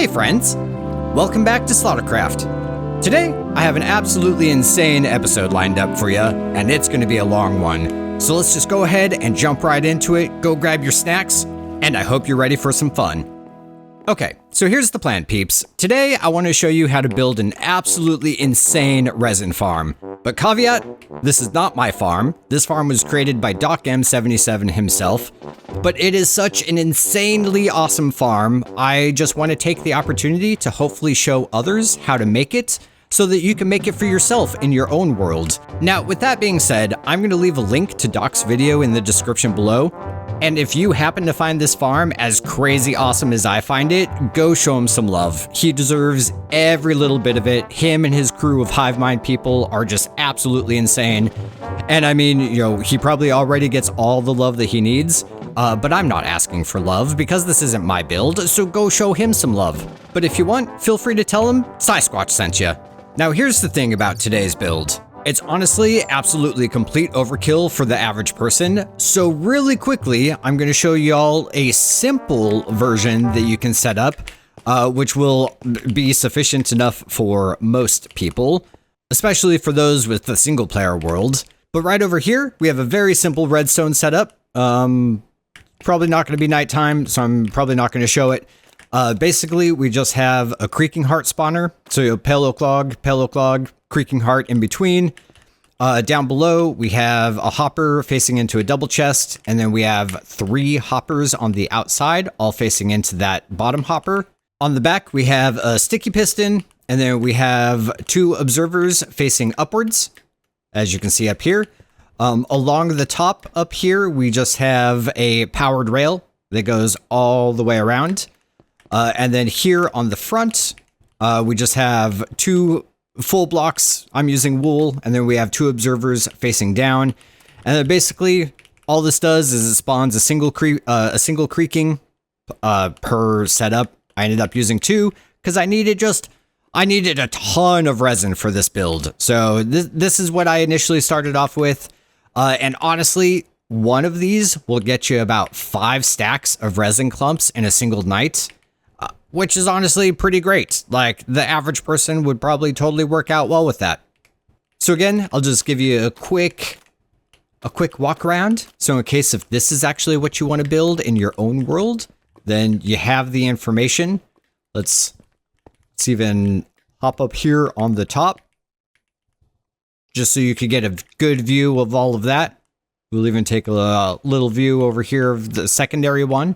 Hey friends! Welcome back to Slaughtercraft. Today, I have an absolutely insane episode lined up for you, and it's going to be a long one. So let's just go ahead and jump right into it, go grab your snacks, and I hope you're ready for some fun. Okay, so here's the plan, peeps. Today, I want to show you how to build an absolutely insane resin farm. But caveat, this is not my farm. This farm was created by Doc M77 himself. But it is such an insanely awesome farm, I just want to take the opportunity to hopefully show others how to make it, so that you can make it for yourself in your own world. Now, with that being said, I'm going to leave a link to Doc's video in the description below. And if you happen to find this farm as crazy awesome as I find it, go show him some love. He deserves every little bit of it. Him and his crew of hive mind people are just absolutely insane. And I mean, he probably already gets all the love that he needs. But I'm not asking for love because this isn't my build, so go show him some love. But if you want, feel free to tell him PsySquatch sent you. Now here's the thing about today's build. It's honestly absolutely complete overkill for the average person, so really quickly, I'm going to show y'all a simple version that you can set up, which will be sufficient enough for most people, especially for those with the single player world. But right over here, we have a very simple redstone setup. Probably not going to be nighttime, so I'm probably not going to show it. Basically, we just have a creaking heart spawner. So pale oak log, creaking heart in between. Down below, we have a hopper facing into a double chest, and then we have 3 hoppers on the outside, all facing into that bottom hopper. On the back, we have a sticky piston, and then we have 2 observers facing upwards, as you can see up here. Along the top up here, we just have a powered rail that goes all the way around. And then here on the front, we just have 2 full blocks. I'm using wool, and then we have 2 observers facing down. And then basically, all this does is it spawns a single creaking per setup. I ended up using 2 because I needed a ton of resin for this build. So this is what I initially started off with. And honestly, one of these will get you about 5 stacks of resin clumps in a single night, which is honestly pretty great. Like, the average person would probably totally work out well with that. So again, I'll just give you a quick walk around. So in case if this is actually what you want to build in your own world, then you have the information. Let's even hop up here on the top, just so you could get a good view of all of that. We'll even take a little view over here of the secondary one.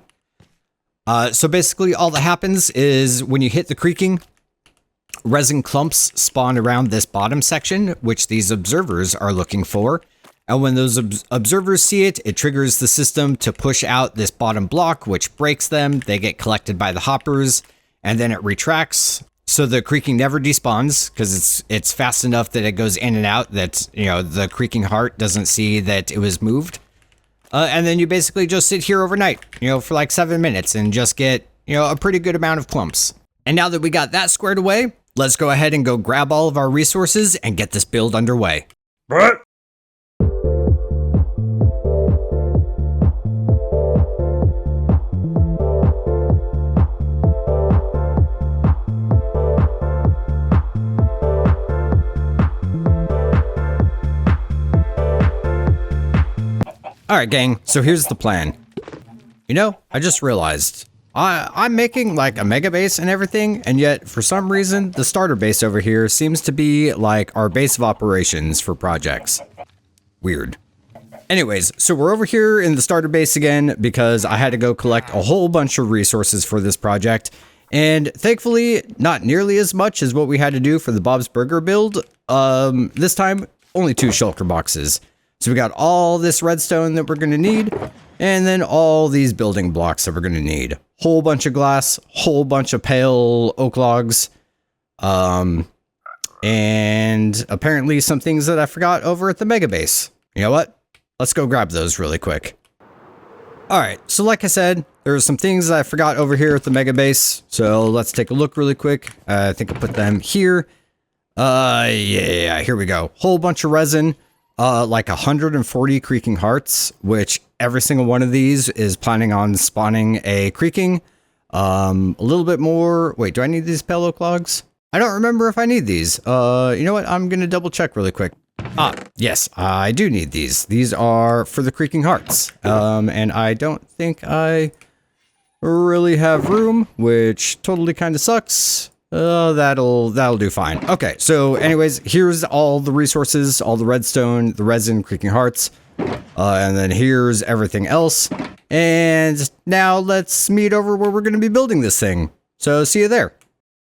So basically all that happens is when you hit the creaking, resin clumps spawn around this bottom section, which these observers are looking for. And when those observers see it, it triggers the system to push out this bottom block, which breaks them. They get collected by the hoppers, and then it retracts. So the creaking never despawns because it's fast enough that it goes in and out that, the creaking heart doesn't see that it was moved. And then you basically just sit here overnight, for like 7 minutes and just get, a pretty good amount of clumps. And now that we got that squared away, let's go ahead and go grab all of our resources and get this build underway. What? Alright gang, so here's the plan. I just realized, I'm making like a mega base and everything, and yet for some reason, the starter base over here seems to be like our base of operations for projects. Weird. Anyways, so we're over here in the starter base again because I had to go collect a whole bunch of resources for this project, and thankfully, not nearly as much as what we had to do for the Bob's Burger build. This time, only 2 shulker boxes. So we got all this redstone that we're going to need, and then all these building blocks that we're going to need. Whole bunch of glass, whole bunch of pale oak logs, and apparently some things that I forgot over at the mega base. You know what? Let's go grab those really quick. Alright, so like I said, there are some things that I forgot over here at the mega base, so let's take a look really quick. I think I put them here. Yeah, here we go. Whole bunch of resin. Like 140 creaking hearts, which every single one of these is planning on spawning a creaking. A little bit more. Wait, do I need these pale oak logs? I don't remember if I need these. You know what? I'm gonna double check really quick. Ah, yes, I do need these. These are for the creaking hearts. And I don't think I really have room, which totally kind of sucks. That'll do fine. Okay, so anyways, here's all the resources, all the redstone, the resin, creaking hearts, and then here's everything else. And now let's meet over where we're going to be building this thing. So see you there.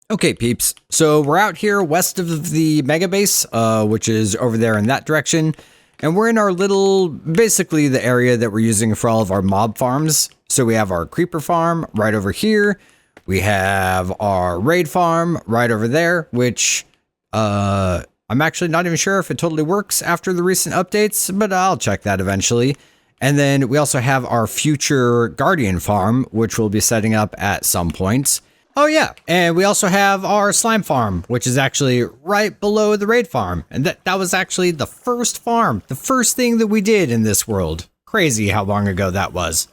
Okay, peeps. So we're out here west of the mega base, which is over there in that direction. And we're in our little, basically the area that we're using for all of our mob farms. So we have our creeper farm right over here. We have our raid farm right over there, which I'm actually not even sure if it totally works after the recent updates, but I'll check that eventually. And then we also have our future guardian farm, which we'll be setting up at some point. Oh yeah, and we also have our slime farm, which is actually right below the raid farm. And that was actually the first farm, the first thing that we did in this world. Crazy how long ago that was.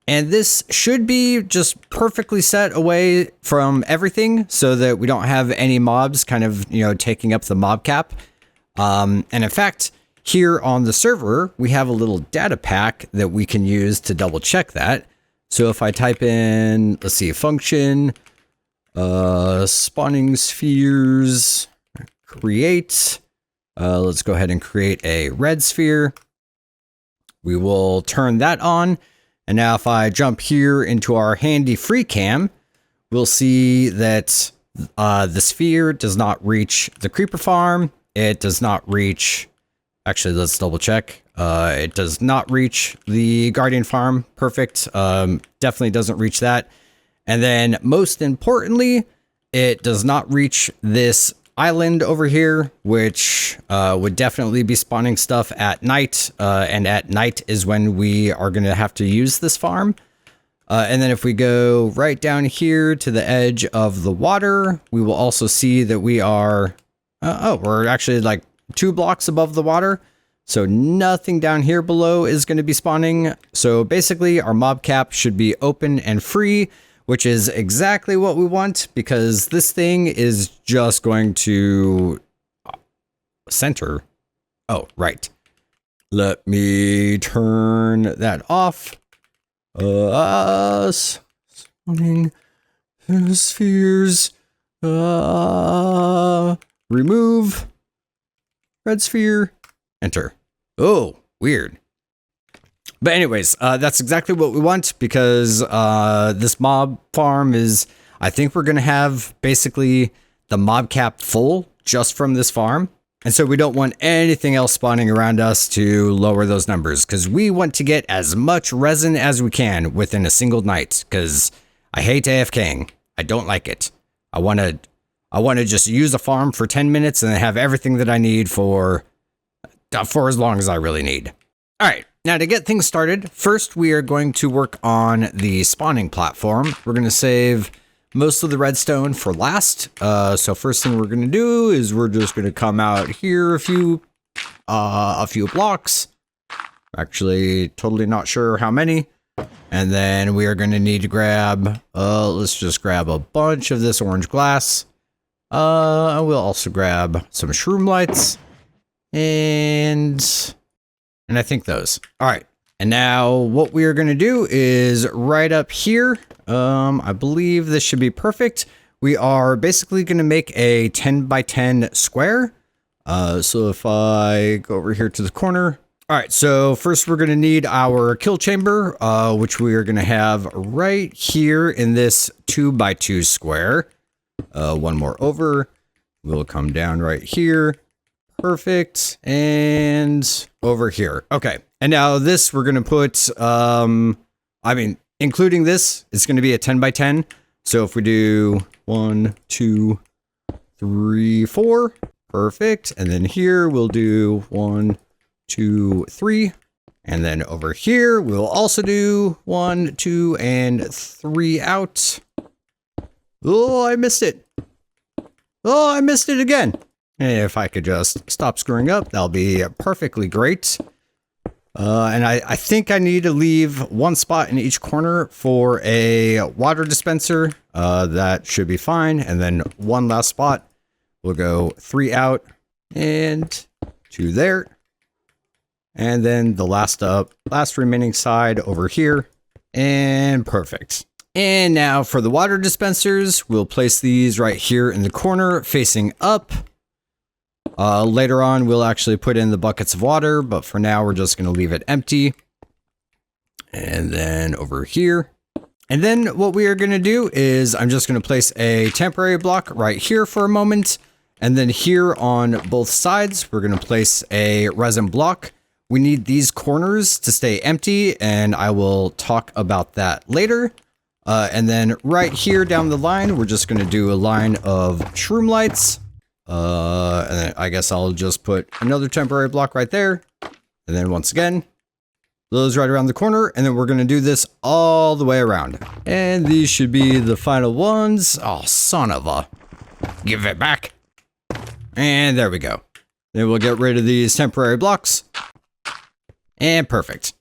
And this should be just perfectly set away from everything so that we don't have any mobs kind of, you know, taking up the mob cap. And in fact, here on the server, we have a little data pack that we can use to double check that. So if I type in, let's see, function, spawning spheres, create, let's go ahead and create a red sphere. We will turn that on. And now if I jump here into our handy free cam, we'll see that the sphere does not reach the creeper farm. It does not reach, actually, let's double check. It does not reach the guardian farm. Perfect. Definitely doesn't reach that. And then most importantly, it does not reach this island over here, which would definitely be spawning stuff at night. And at night is when we are going to have to use this farm. And then if we go right down here to the edge of the water, we will also see that we are, we're actually like 2 blocks above the water. So nothing down here below is going to be spawning. So basically our mob cap should be open and free, which is exactly what we want because this thing is just going to center. Oh, right. Let me turn that off. Spawning spheres. Remove red sphere. Enter. Oh, weird. But anyways, that's exactly what we want because this mob farm is, I think we're going to have basically the mob cap full just from this farm. And so we don't want anything else spawning around us to lower those numbers because we want to get as much resin as we can within a single night because I hate AFKing. I don't like it. I want to just use a farm for 10 minutes and then have everything that I need for as long as I really need. All right, now to get things started, first we are going to work on the spawning platform. We're going to save most of the redstone for last. So first thing we're going to do is we're just going to come out here a few blocks. Actually, totally not sure how many. And then we are going to need to grab, let's just grab a bunch of this orange glass. We'll also grab some shroom lights. And I think those. All right. And now what we are going to do is right up here. I believe this should be perfect. We are basically going to make a 10 by 10 square. So if I go over here to the corner. All right. So first we're going to need our kill chamber, which we are going to have right here in this 2 by 2 square. One more over. We'll come down right here. Perfect. And over here. Okay. And now this we're going to put, including this, it's going to be a 10 by 10. So if we do 1, 2, 3, 4, perfect. And then here we'll do 1, 2, 3. And then over here, we'll also do 1, 2, and 3 out. Oh, I missed it. Oh, I missed it again. If I could just stop screwing up, that'll be perfectly great. And I think I need to leave one spot in each corner for a water dispenser. That should be fine. And then one last spot. We'll go 3 out and 2 there. And then the last remaining side over here. And perfect. And now for the water dispensers, we'll place these right here in the corner facing up. Later on, we'll actually put in the buckets of water, but for now, we're just going to leave it empty. And then over here. And then what we are going to do is I'm just going to place a temporary block right here for a moment. And then here on both sides, we're going to place a resin block. We need these corners to stay empty, and I will talk about that later. And then right here down the line, we're just going to do a line of shroom lights. And then I guess I'll just put another temporary block right there. And then once again, those right around the corner. And then we're going to do this all the way around. And these should be the final ones. Oh, son of a... Give it back. And there we go. Then we'll get rid of these temporary blocks. And perfect.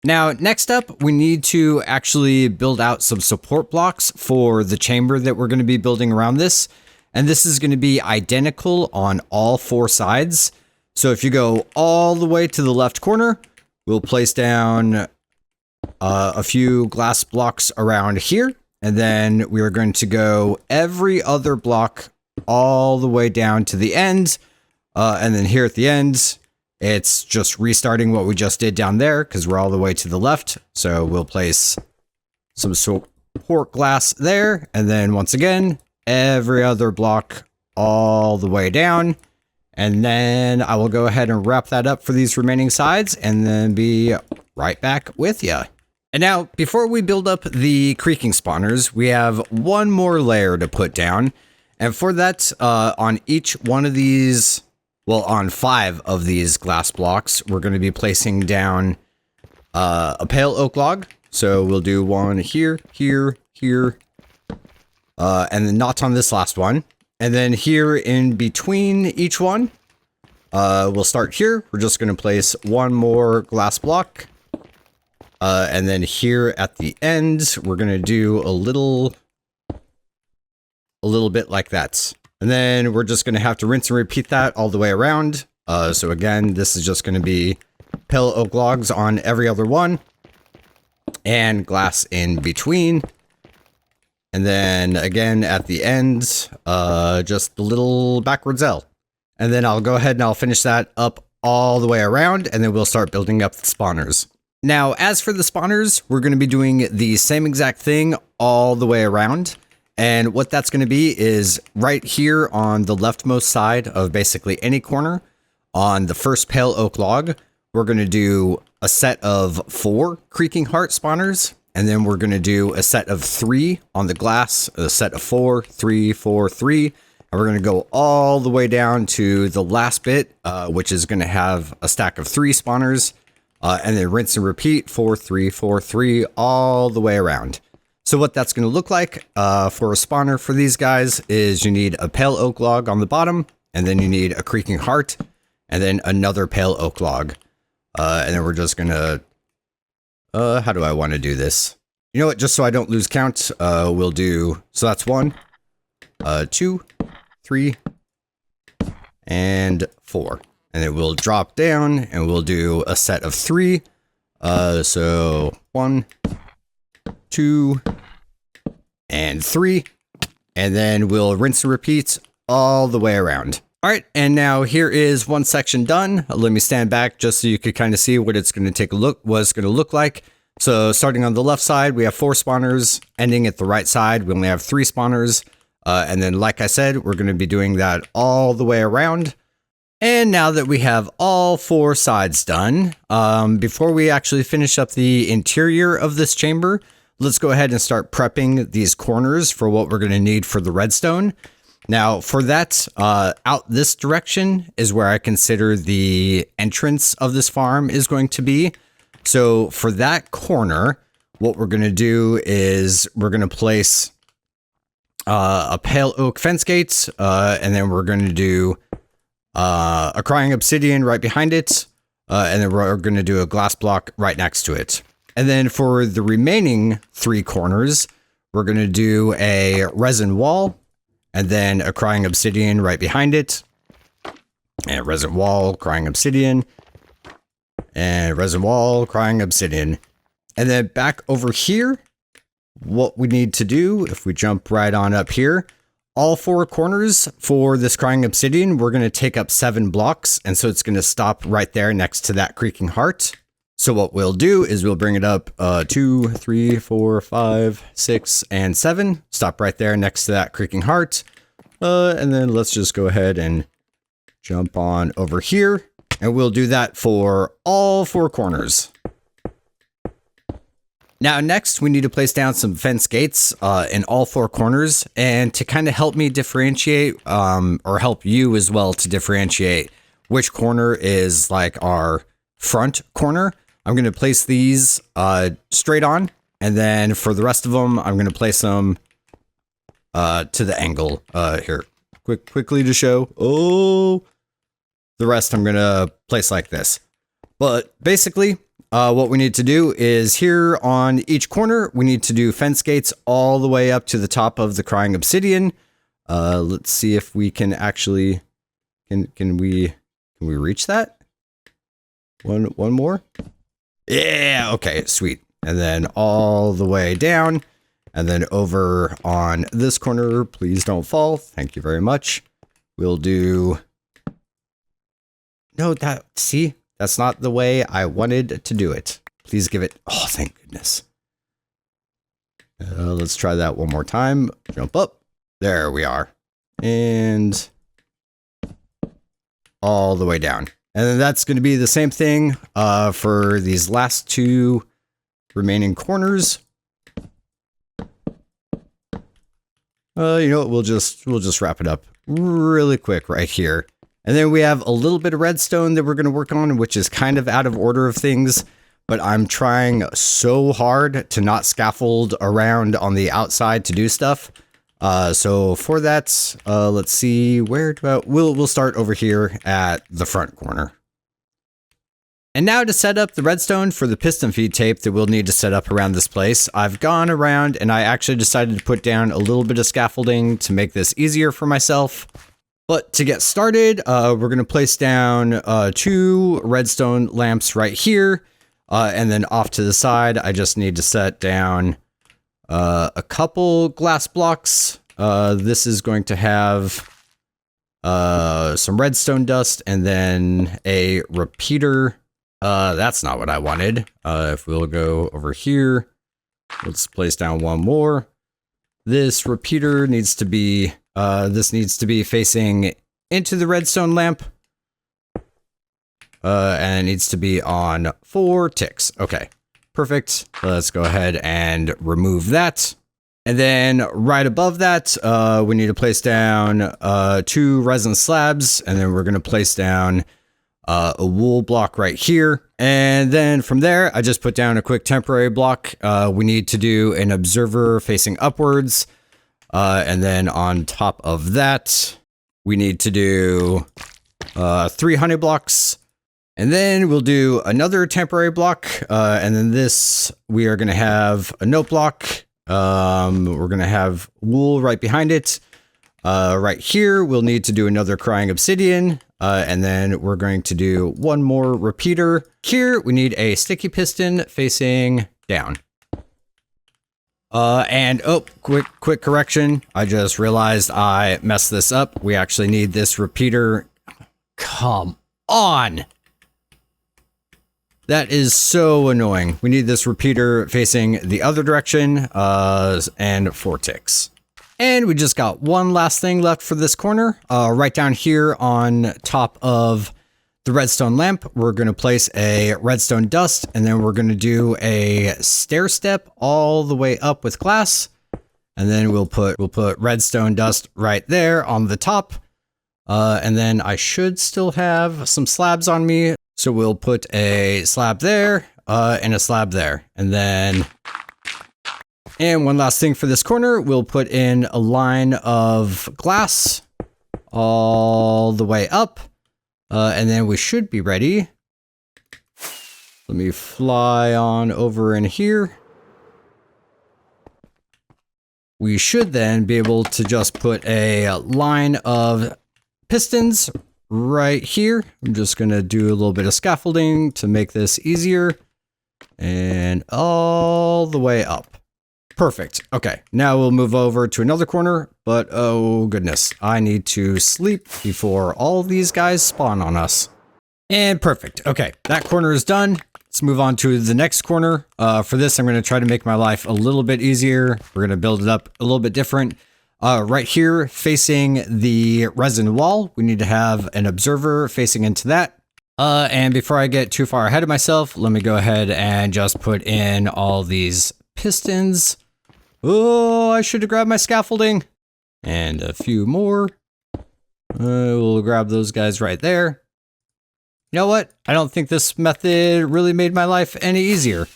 Now, next up, we need to actually build out some support blocks for the chamber that we're going to be building around this. And this is going to be identical on all 4 sides. So if you go all the way to the left corner, we'll place down a few glass blocks around here. And then we are going to go every other block all the way down to the end. And then here at the end, it's just restarting what we just did down there because we're all the way to the left. So we'll place some support glass there. And then once again, every other block all the way down. And then I will go ahead and wrap that up for these remaining sides and then be right back with you. And now, before we build up the creaking spawners, we have one more layer to put down. And for that, on each one of these, well, on 5 of these glass blocks, we're going to be placing down a pale oak log. So we'll do one here, here, here, and then not on this last one. And then here in between each one, we'll start here. We're just going to place one more glass block. And then here at the end, we're going to do a little bit like that. And then we're just going to have to rinse and repeat that all the way around. So again, this is just going to be pale oak logs on every other one and glass in between. And then again, at the end, just a little backwards L. And then I'll go ahead and I'll finish that up all the way around, and then we'll start building up the spawners. Now, as for the spawners, we're going to be doing the same exact thing all the way around. And what that's going to be is right here on the leftmost side of basically any corner on the first pale oak log, we're going to do a set of 4 creaking heart spawners. And then we're going to do a set of 3 on the glass, a set of 4, 3, 4, 3. And we're going to go all the way down to the last bit, which is going to have a stack of 3 spawners. And then rinse and repeat 4, 3, 4, 3 all the way around. So what that's going to look like for a spawner for these guys is you need a pale oak log on the bottom, and then you need a creaking heart, and then another pale oak log. And then we're just going to... how do I want to do this? You know what? Just so I don't lose count, we'll do... So that's 1, 2, 3, and 4. And it will drop down, and we'll do a set of 3. So 1, 2, and 3. And then we'll rinse and repeat all the way around. All right, and now here is one section done. Let me stand back just so you could kind of see what it's going to take a look, what it's going to look like. So starting on the left side, we have 4 spawners. Ending at the right side, we only have 3 spawners. And then, like I said, we're going to be doing that all the way around. And now that we have all 4 sides done, before we actually finish up the interior of this chamber, let's go ahead and start prepping these corners for what we're going to need for the redstone. Now, for that, out this direction is where I consider the entrance of this farm is going to be. So for that corner, what we're going to do is we're going to place a pale oak fence gate, and then we're going to do a crying obsidian right behind it. and then we're going to do a glass block right next to it. And then for the remaining 3 corners, we're going to do a resin wall, and then a crying obsidian right behind it. And resin wall, crying obsidian. And resin wall, crying obsidian. And then back over here, what we need to do, if we jump right on up here, all 4 corners for this crying obsidian, we're going to take up 7 blocks. And so it's going to stop right there next to that creaking heart. So what we'll do is we'll bring it up 2, 3, 4, 5, 6, and 7. Stop right there next to that creaking heart. And then let's just go ahead and jump on over here. And we'll do that for all 4 corners. Now next, we need to place down some fence gates in all 4 corners. And to kind of help me differentiate, or help you as well to differentiate which corner is like our front corner, I'm going to place these straight on, and then for the rest of them, I'm going to place them to the angle here. Quickly to show. Oh, the rest I'm going to place like this. But basically, what we need to do is here on each corner, we need to do fence gates all the way up to the top of the crying obsidian. Let's see if we can actually, can we reach that? One more. Yeah, okay, sweet. And then all the way down, and then over on this corner, please don't fall. Thank you very much. We'll do... No, see, that's not the way I wanted to do it. Please give it... Oh, thank goodness. Let's try that one more time. Jump up. There we are. And all the way down. And then that's going to be the same thing for these last 2 remaining corners. You know what? We'll just wrap it up really quick right here. And then we have a little bit of redstone that we're going to work on, which is kind of out of order of things, but I'm trying so hard to not scaffold around on the outside to do stuff. So for that, let's see, where do we'll start over here at the front corner. And now to set up the redstone for the piston feed tape that we'll need to set up around this place, I've gone around and I actually decided to put down a little bit of scaffolding to make this easier for myself. But to get started, we're going to place down 2 redstone lamps right here. And then off to the side, I just need to set down a couple glass blocks. This is going to have some redstone dust and then a repeater. That's not what I wanted. If we'll go over here, let's place down one more. This repeater needs to be, this needs to be facing into the redstone lamp. And it needs to be on 4 ticks. Okay, perfect. Let's go ahead and remove that. And then right above that, we need to place down 2 resin slabs, and then we're going to place down a wool block right here. And then from there, I just put down a quick temporary block. We need to do an observer facing upwards. And then on top of that, we need to do 3 honey blocks. And then we'll do another temporary block. And then this, we are going to have a note block. We're going to have wool right behind it. Right here, we'll need to do another crying obsidian. And then we're going to do one more repeater. Here, we need a sticky piston facing down. And oh, quick correction. I just realized I messed this up. We actually need this repeater. Come on. That is so annoying. We need this repeater facing the other direction, and 4 ticks. And we just got one last thing left for this corner. Right down here on top of the redstone lamp, we're going to place a redstone dust, and then we're going to do a stair step all the way up with glass. And then we'll put redstone dust right there on the top. And then I should still have some slabs on me. So we'll put a slab there, and a slab there. And then, and one last thing for this corner, we'll put in a line of glass all the way up. And then we should be ready Let me fly on over in here. We should then be able to just put a line of pistons right here. I'm just going to do a little bit of scaffolding to make this easier. And all the way up. Perfect. Okay, now we'll move over to another corner, but oh goodness, I need to sleep before all these guys spawn on us. And perfect. Okay, that corner is done. Let's move on to the next corner. For this, I'm going to try to make my life a little bit easier. We're going to build it up a little bit different. Right here, facing the resin wall, we need to have an observer facing into that. And before I get too far ahead of myself, let me go ahead and just put in all these pistons. Oh, I should have grabbed my scaffolding. And a few more. We'll grab those guys right there. You know what? I don't think this method really made my life any easier.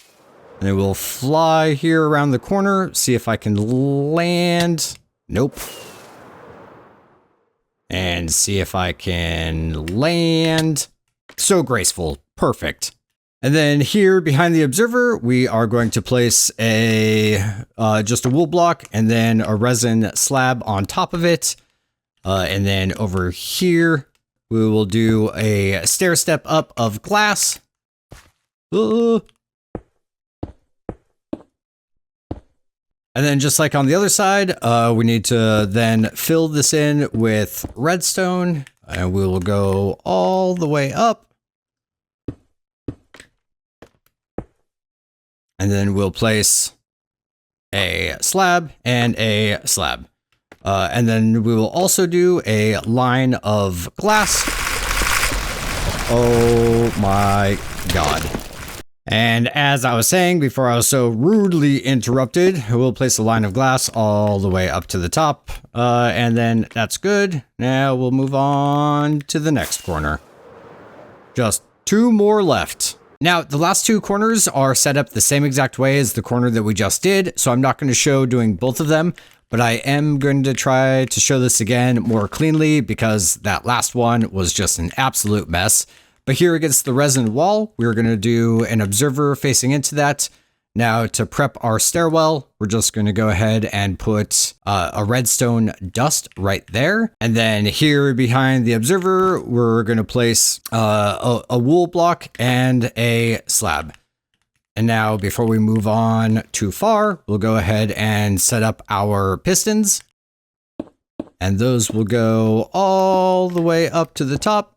And then we'll fly here around the corner, see if I can land. Nope. And see if I can land. So graceful. Perfect. And then here behind the observer, we are going to place just a wool block and then a resin slab on top of it. And then over here, we will do a stair step up of glass. And then just like on the other side, we need to then fill this in with redstone, and we will go all the way up. And then we'll place a slab and a slab. And then we will also do a line of glass. Oh my god. And as I was saying before I was so rudely interrupted, we'll place a line of glass all the way up to the top. And then that's good. Now we'll move on to the next corner. Just 2 more left. Now, the last 2 corners are set up the same exact way as the corner that we just did, so I'm not going to show doing both of them, but I am going to try to show this again more cleanly because that last one was just an absolute mess. But here against the resin wall, we're going to do an observer facing into that. Now, to prep our stairwell, we're just going to go ahead and put a redstone dust right there. And then here behind the observer, we're going to place a wool block and a slab. And now, before we move on too far, we'll go ahead and set up our pistons. And those will go all the way up to the top.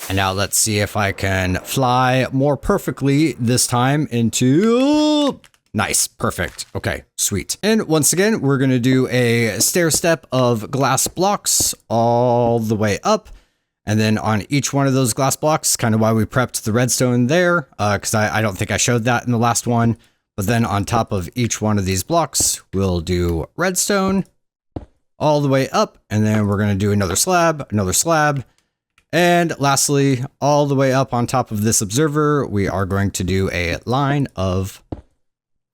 And now let's see if I can fly more perfectly this time into... Nice, perfect. Okay, sweet. And once again, we're going to do a stair step of glass blocks all the way up. And then on each one of those glass blocks, kind of why we prepped the redstone there, because I don't think I showed that in the last one. But then on top of each one of these blocks, we'll do redstone all the way up. And then we're going to do another slab. And lastly, all the way up on top of this observer, we are going to do a line of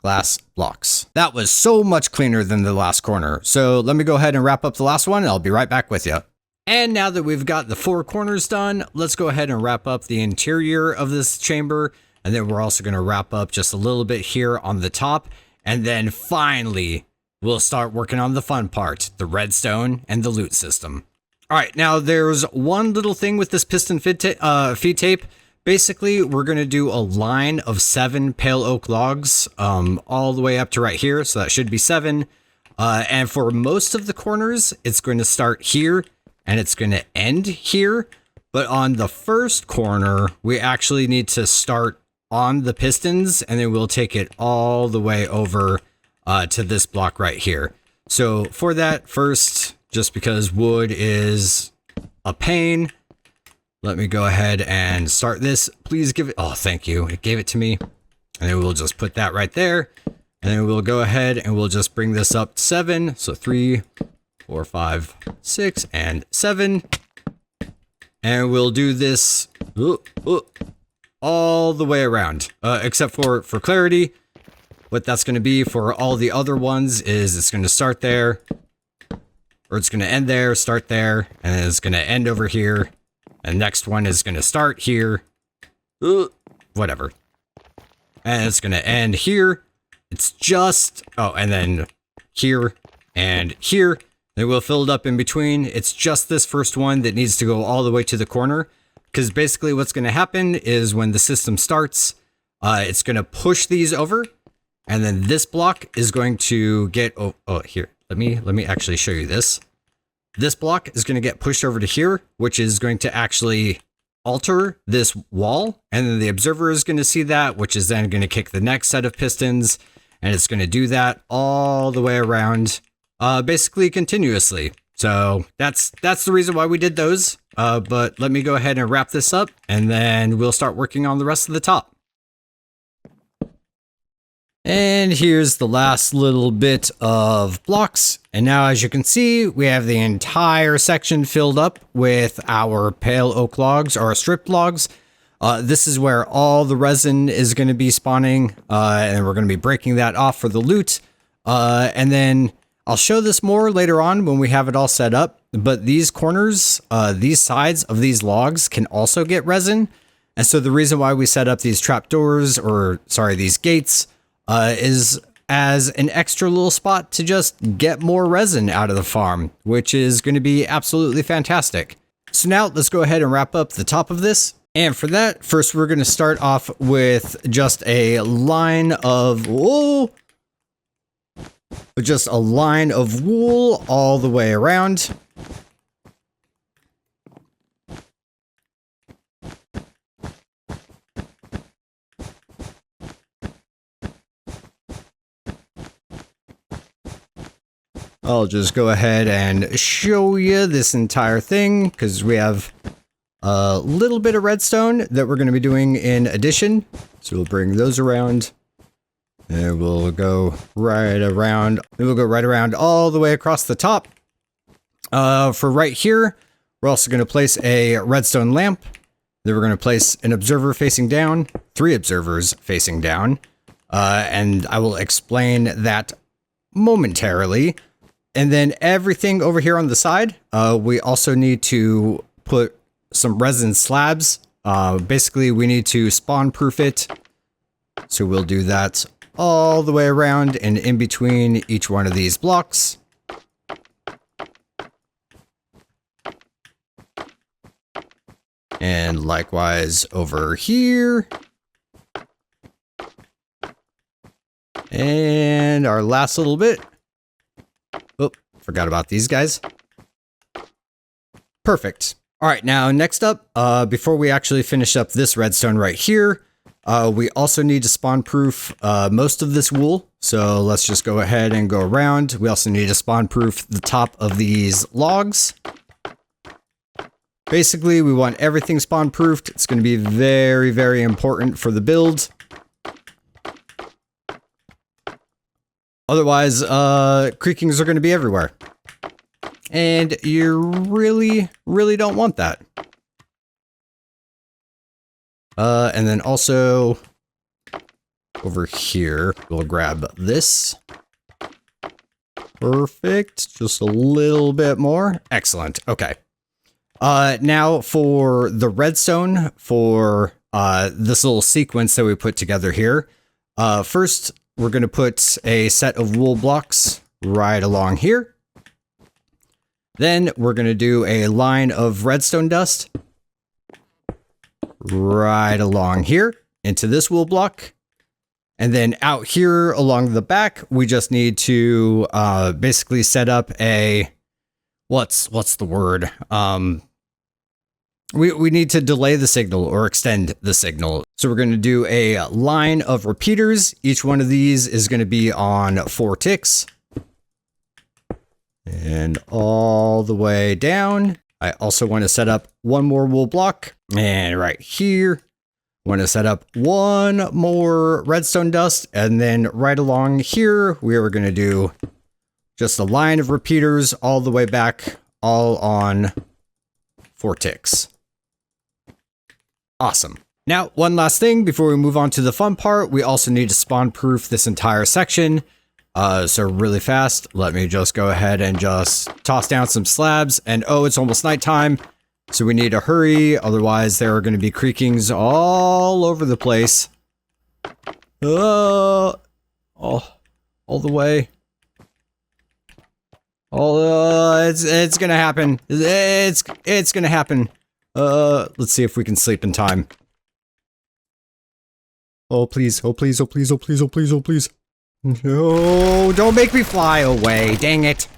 glass blocks. That was so much cleaner than the last corner. So let me go ahead and wrap up the last one. And I'll be right back with you. And now that we've got the 4 corners done, let's go ahead and wrap up the interior of this chamber. And then we're also going to wrap up just a little bit here on the top. And then finally, we'll start working on the fun part, the redstone and the loot system. All right, now there's one little thing with this piston feed tape. Basically, we're going to do a line of 7 pale oak logs all the way up to right here. So that should be 7. And for most of the corners, it's going to start here and it's going to end here. But on the first corner, we actually need to start on the pistons and then we'll take it all the way over to this block right here. So for that, first, just because wood is a pain, let me go ahead and start this. Please give it, oh, thank you. It gave it to me. And then we'll just put that right there. And then we'll go ahead and we'll just bring this up to 7. So 3, 4, 5, 6, and 7. And we'll do this all the way around, except for clarity. What that's going to be for all the other ones is it's going to start there, or it's going to end there, start there, and then it's going to end over here. And next one is going to start here, whatever. And it's going to end here. It's just, oh, and then here and here. Then we'll fill it up in between. It's just this first one that needs to go all the way to the corner. Because basically what's going to happen is when the system starts, it's going to push these over. And then this block is going to get, oh, here, let me actually show you this. This block is going to get pushed over to here, which is going to actually alter this wall. And then the observer is going to see that, which is then going to kick the next set of pistons. And it's going to do that all the way around, basically continuously. So that's the reason why we did those. But let me go ahead and wrap this up and then we'll start working on the rest of the top. And here's the last little bit of blocks. And now, as you can see, we have the entire section filled up with our pale oak logs or stripped logs. This is where all the resin is going to be spawning. And we're going to be breaking that off for the loot. And then I'll show this more later on when we have it all set up. But these corners, these sides of these logs can also get resin. And so the reason why we set up these trapdoors, or sorry, these gates, is as an extra little spot to just get more resin out of the farm, which is going to be absolutely fantastic. So now let's go ahead and wrap up the top of this. And for that, first we're going to start off with just a line of wool. Just a line of wool all the way around. I'll just go ahead and show you this entire thing because we have a little bit of redstone that we're going to be doing in addition. So we'll bring those around and we'll go right around. We'll go right around all the way across the top. For right here, we're also going to place a redstone lamp. Then we're going to place an observer facing down, 3 observers facing down. And I will explain that momentarily. And then everything over here on the side, we also need to put some resin slabs. Basically, we need to spawn proof it. So we'll do that all the way around and in between each one of these blocks. And likewise over here. And our last little bit. Oh, forgot about these guys. Perfect. All right, now next up, before we actually finish up this redstone right here, we also need to spawn proof most of this wool. So let's just go ahead and go around. We also need to spawn proof the top of these logs. Basically, we want everything spawn proofed. It's going to be very, very important for the build. Otherwise, creakings are going to be everywhere. And you really, really don't want that. And then also over here, we'll grab this. Perfect. Just a little bit more. Excellent. Okay. Now for the redstone for this little sequence that we put together here. First, we're going to put a set of wool blocks right along here. Then we're going to do a line of redstone dust right along here into this wool block. And then out here along the back, we just need to basically set up a, what's the word? We need to delay the signal or extend the signal. So we're going to do a line of repeaters. Each one of these is going to be on 4 ticks. And all the way down. I also want to set up one more wool block. And right here, I want to set up one more redstone dust. And then right along here, we are going to do just a line of repeaters all the way back, all on 4 ticks. Awesome. Now, one last thing before we move on to the fun part, we also need to spawn proof this entire section. So really fast, let me just go ahead and just toss down some slabs. And oh, it's almost nighttime. So we need to hurry, otherwise there are going to be creakings all over the place. Oh, all the way. It's gonna happen. It's gonna happen. Let's see if we can sleep in time. Oh please, oh please, oh please, oh please, oh please, oh please. No, don't make me fly away, dang it.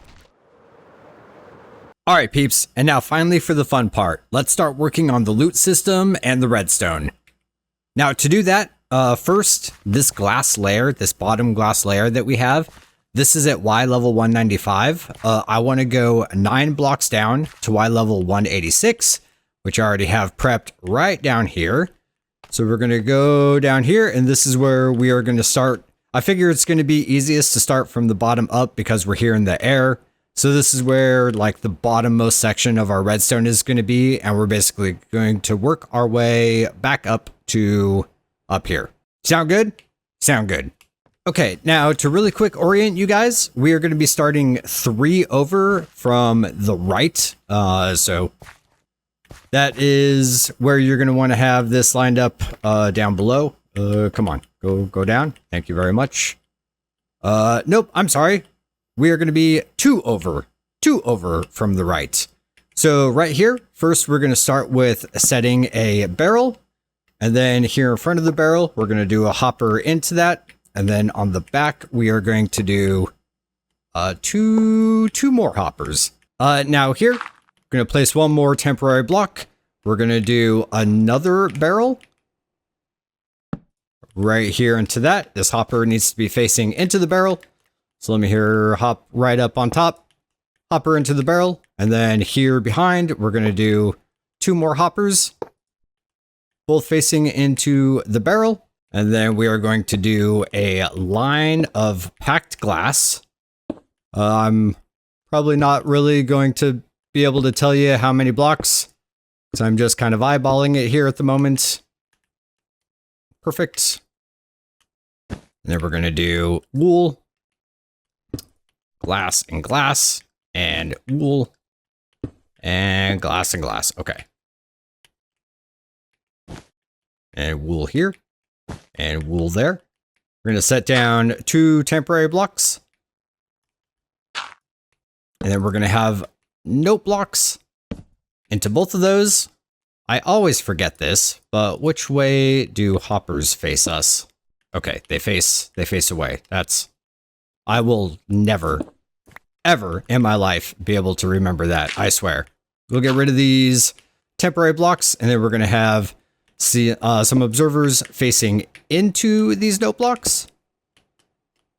Alright peeps, and now finally for the fun part. Let's start working on the loot system and the redstone. Now to do that, first, this glass layer, this bottom glass layer that we have, this is at Y level 195. I want to go 9 blocks down to Y level 186, which I already have prepped right down here. So we're going to go down here, and this is where we are going to start. I figure it's going to be easiest to start from the bottom up because we're here in the air. So this is where like the bottommost section of our redstone is going to be, and we're basically going to work our way back up to up here. Sound good? Sound good. Okay, now to really quick orient you guys, we are going to be starting 3 over from the right. So that is where you're going to want to have this lined up down below. Come on, go down. Thank you very much. Nope, I'm sorry. We are going to be 2 over from the right. So right here, first we're going to start with setting a barrel. And then here in front of the barrel, we're going to do a hopper into that. And then on the back, we are going to do two more hoppers. Now here, we're going to place 1 more temporary block. We're going to do another barrel right here into that. This hopper needs to be facing into the barrel. So let me here hop right up on top, hopper into the barrel. And then here behind, we're going to do 2 more hoppers, both facing into the barrel. And then we are going to do a line of packed glass. I'm probably not really going to be able to tell you how many blocks, because I'm just kind of eyeballing it here at the moment. Perfect. And then we're going to do wool, glass, and wool, and glass and glass. Okay. And wool here, and wool there. We're going to set down 2 temporary blocks. And then we're going to have note blocks into both of those. I always forget this, but which way do hoppers face us? Okay, they face away. I will never, ever in my life be able to remember that, I swear. We'll get rid of these temporary blocks, and then we're going to have some observers facing into these note blocks.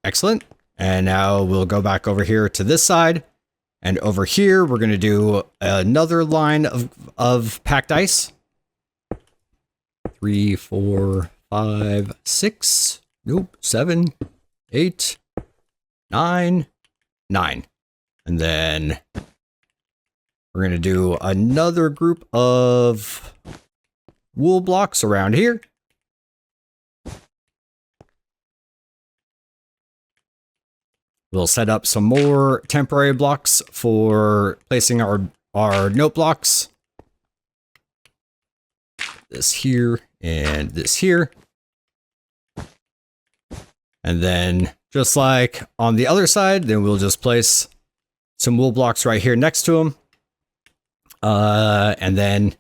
Excellent. And now we'll go back over here to this side. And over here, we're going to do another line of packed ice. 3, 4, 5, 6, nope, 7, 8, 9. And then we're going to do another group of wool blocks around here. We'll set up some more temporary blocks for placing our note blocks. This here and this here. And then just like on the other side, then we'll just place some wool blocks right here next to them. And then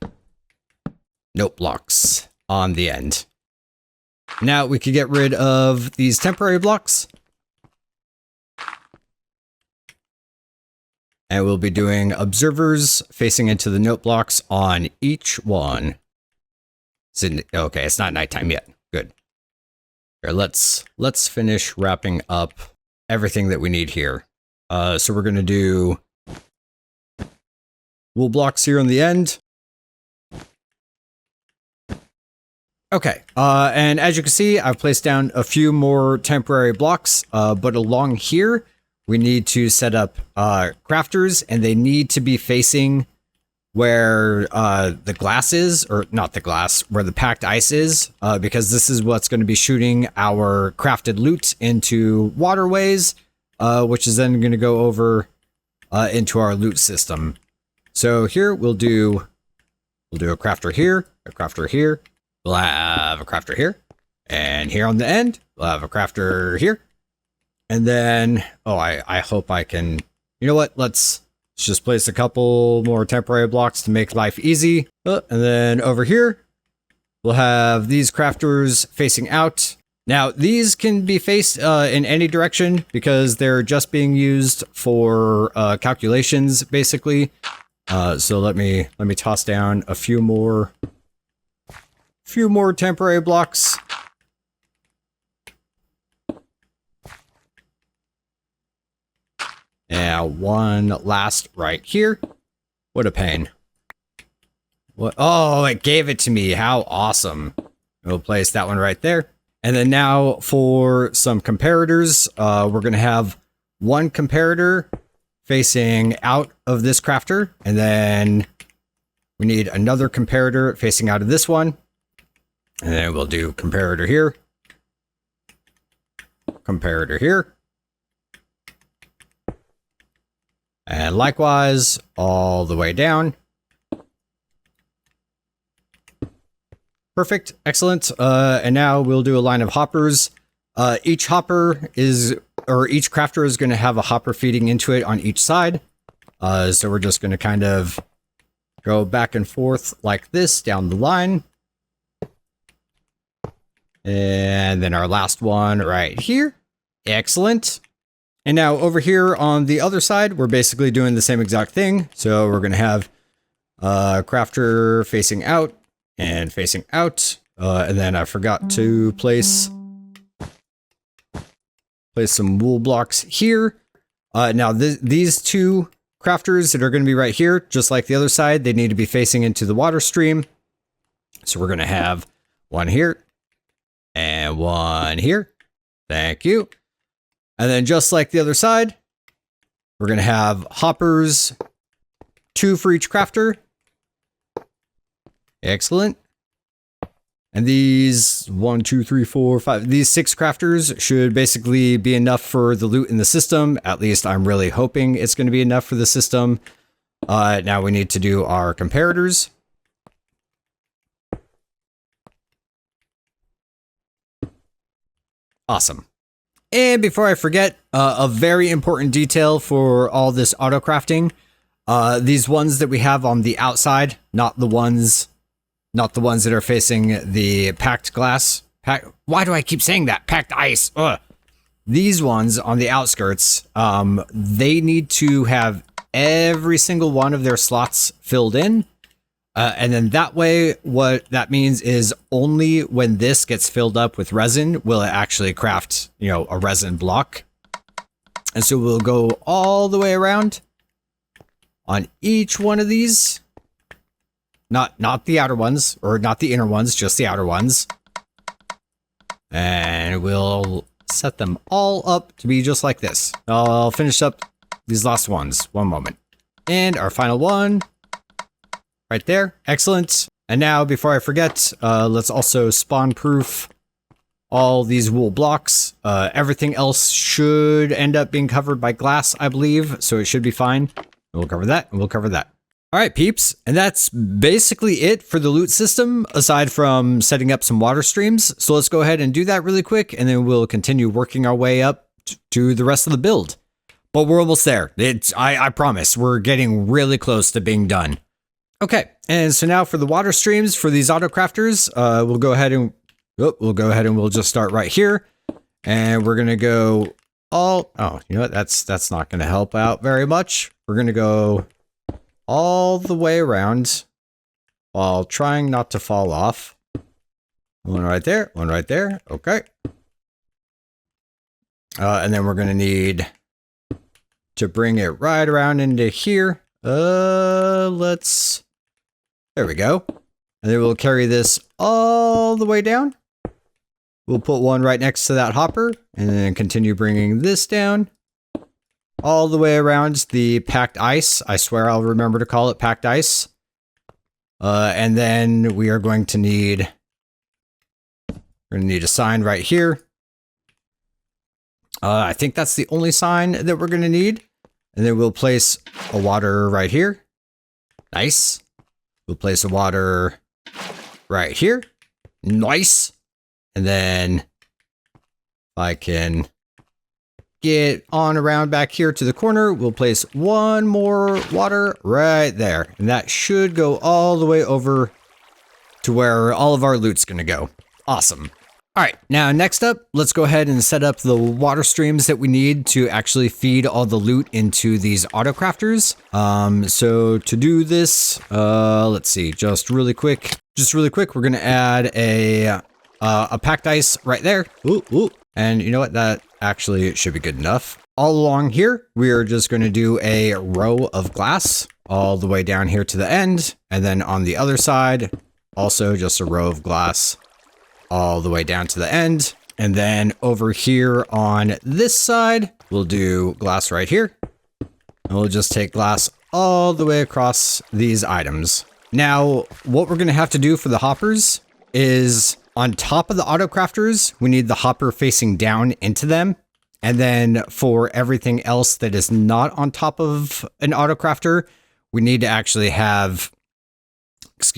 note blocks on the end. Now we can get rid of these temporary blocks. And we'll be doing observers facing into the note blocks on each one. Okay, it's not nighttime yet. Good. Here, let's finish wrapping up everything that we need here. So we're going to do wool blocks here on the end. Okay, and as you can see, I've placed down a few more temporary blocks, but along here, we need to set up crafters, and they need to be facing where the glass is, or not the glass, where the packed ice is, because this is what's going to be shooting our crafted loot into waterways, which is then going to go over into our loot system. So here we'll do We'll do a crafter here, a crafter here. We'll have a crafter here. And here on the end, we'll have a crafter here. And then, oh, I hope I can, you know what? Let's just place a couple more temporary blocks to make life easy. And then over here, we'll have these crafters facing out. Now, these can be faced in any direction because they're just being used for calculations, basically. So let me toss down a few more temporary blocks. And one last right here. What a pain. What? Oh, it gave it to me. How awesome. We'll place that one right there. And then now for some comparators, we're going to have one comparator facing out of this crafter. And then we need another comparator facing out of this one. And then we'll do comparator here. Comparator here. And likewise, all the way down. Perfect. Excellent. And now we'll do a line of hoppers. Each crafter is going to have a hopper feeding into it on each side. So we're just going to kind of go back and forth like this down the line. And then our last one right here. Excellent. And now over here on the other side, we're basically doing the same exact thing. So we're going to have a crafter facing out and facing out. And then I forgot to place some wool blocks here. Now these two crafters that are going to be right here, just like the other side, they need to be facing into the water stream. So we're going to have one here and one here. Thank you. And then just like the other side, we're going to have hoppers, 2 for each crafter. Excellent. And these 1, 2, 3, 4, 5, these 6 crafters should basically be enough for the loot in the system. At least I'm really hoping it's going to be enough for the system. Now we need to do our comparators. Awesome. And before I forget, a very important detail for all this auto crafting, these ones that we have on the outside, not the ones that are facing the packed glass. Why do I keep saying that? Packed ice. Ugh. These ones on the outskirts, they need to have every single one of their slots filled in. And then that way, what that means is only when this gets filled up with resin will it actually craft, a resin block. And so we'll go all the way around on each one of these. Not the outer ones, or not the inner ones, just the outer ones. And we'll set them all up to be just like this. I'll finish up these last ones. One moment. And our final one. Right there. Excellent. And now, before I forget, let's also spawn proof all these wool blocks. Everything else should end up being covered by glass, I believe. So it should be fine. We'll cover that, and we'll cover that. All right, peeps. And that's basically it for the loot system, aside from setting up some water streams. So let's go ahead and do that really quick, and then we'll continue working our way up to the rest of the build. But we're almost there. I promise. We're getting really close to being done. Okay, and so now for the water streams for these auto crafters, we'll go ahead and we'll just start right here, and we're gonna go all. Oh, you know what? That's not gonna help out very much. We're gonna go all the way around while trying not to fall off. One right there. One right there. Okay. And then we're gonna need to bring it right around into here. There we go. And then we'll carry this all the way down. We'll put one right next to that hopper and then continue bringing this down all the way around the packed ice. I swear I'll remember to call it packed ice. And then we are going to need a sign right here. I think that's the only sign that we're going to need. And then we'll place a water right here. Nice. We'll place the water right here. Nice. And then I can get on around back here to the corner. We'll place one more water right there. And that should go all the way over to where all of our loot's gonna go. Awesome. All right, now next up, let's go ahead and set up the water streams that we need to actually feed all the loot into these auto crafters. So to do this, let's see, just really quick, we're gonna add a packed ice right there. Ooh, ooh. And you know what? That actually should be good enough. All along here, we are just going to do a row of glass all the way down here to the end. And then on the other side, also just a row of glass all the way down to the end. And then over here on this side, we'll do glass right here. And we'll just take glass all the way across these items. Now, what we're going to have to do for the hoppers is on top of the auto crafters, we need the hopper facing down into them. And then for everything else that is not on top of an auto crafter, we need to actually have,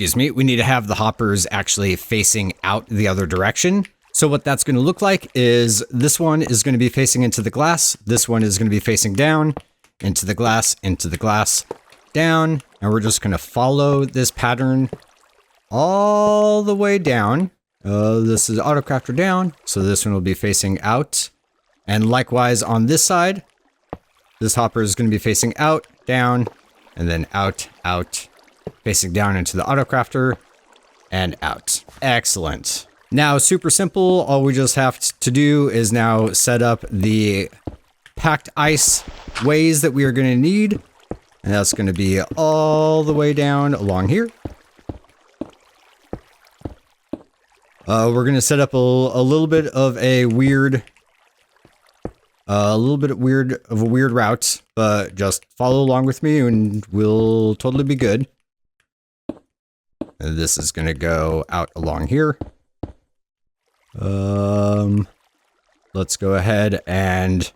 we need to have the hoppers actually facing out the other direction. So what that's going to look like is this one is going to be facing into the glass. This one is going to be facing down, into the glass, down. And we're just going to follow this pattern all the way down. This is auto crafter down. So this one will be facing out. And likewise on this side, this hopper is going to be facing out, down, and then out, facing down into the auto crafter and out. Excellent. Now, super simple. All we just have to do is now set up the packed ice ways that we are going to need. And that's going to be all the way down along here. We're going to set up a little bit of a weird route, but just follow along with me and we'll totally be good. And this is going to go out along here. Let's go ahead and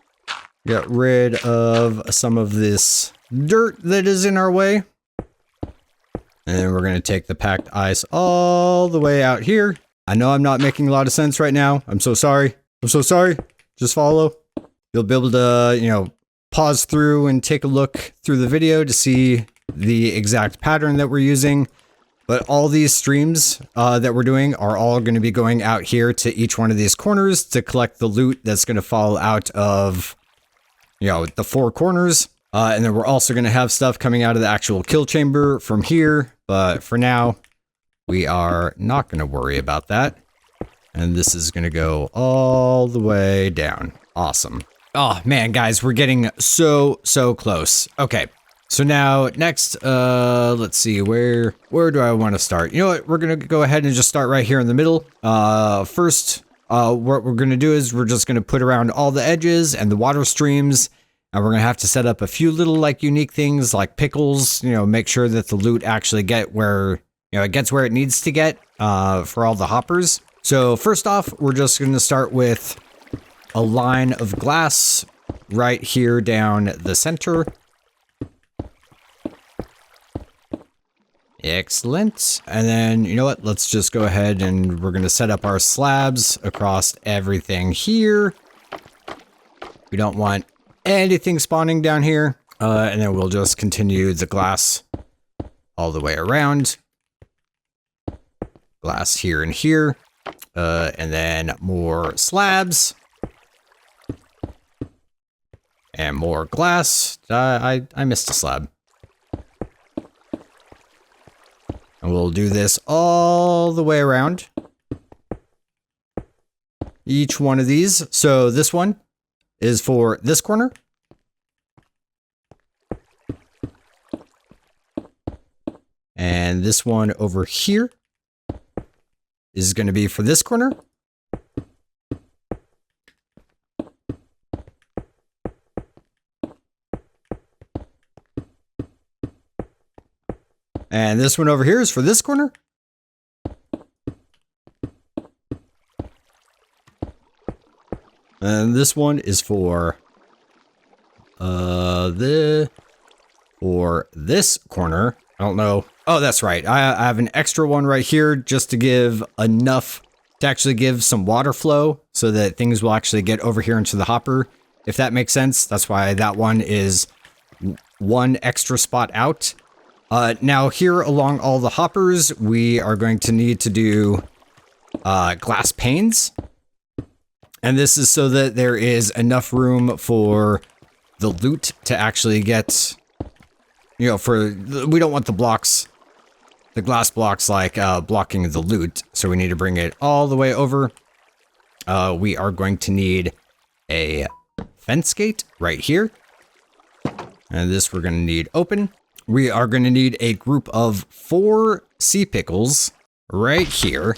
get rid of some of this dirt that is in our way. And we're going to take the packed ice all the way out here. I know I'm not making a lot of sense right now. I'm so sorry. Just follow. You'll be able to, pause through and take a look through the video to see the exact pattern that we're using. But all these streams that we're doing are all going to be going out here to each one of these corners to collect the loot that's going to fall out of, the four corners. And then we're also going to have stuff coming out of the actual kill chamber from here. But for now, we are not going to worry about that. And this is going to go all the way down. Awesome. Oh man, guys, we're getting so close. Okay. So now next, let's see, where do I want to start? You know what? We're going to go ahead and just start right here in the middle. First, what we're going to do is we're just going to put around all the edges and the water streams. And we're going to have to set up a few little unique things like pickles, make sure that the loot actually gets where it needs to get for all the hoppers. So first off, we're just going to start with a line of glass right here down the center. Excellent. And then, you know what? Let's just go ahead and we're going to set up our slabs across everything here. We don't want anything spawning down here. And then we'll just continue the glass all the way around. Glass here and here. And then more slabs. And more glass. I missed a slab. And we'll do this all the way around each one of these. So this one is for this corner. And this one over here is going to be for this corner. And this one over here is for this corner. And this one is for this corner. I don't know Oh, that's right. I have an extra one right here just to give enough to actually give some water flow so that things will actually get over here into the hopper, if that makes sense. That's why that one is one extra spot out. Now here along all the hoppers, we are going to need to do glass panes. And this is so that there is enough room for the loot to actually get, you know, we don't want the blocks, the glass blocks like blocking the loot. So we need to bring it all the way over. We are going to need a fence gate right here. And this we're going to need open. We are going to need a group of 4 sea pickles right here.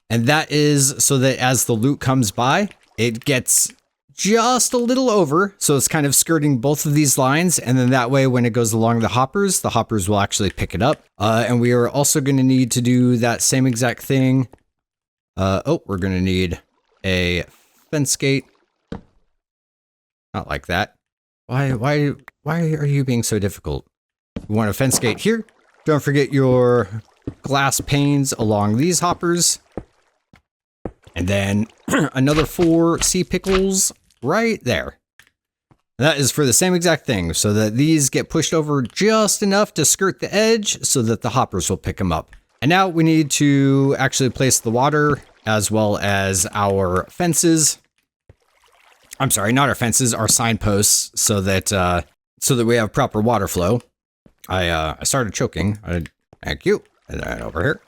And that is so that as the loot comes by, it gets just a little over. So it's kind of skirting both of these lines. And then that way, when it goes along the hoppers will actually pick it up. And we are also going to need to do that same exact thing. We're going to need a fence gate. Not like that. Why are you being so difficult? We want a fence gate here. Don't forget your glass panes along these hoppers. And then another 4 sea pickles right there. That is for the same exact thing, so that these get pushed over just enough to skirt the edge so that the hoppers will pick them up. And now we need to actually place the water as well as our fences. I'm sorry, not our fences, our signposts, so that we have proper water flow. I started choking. Thank you. And then over here.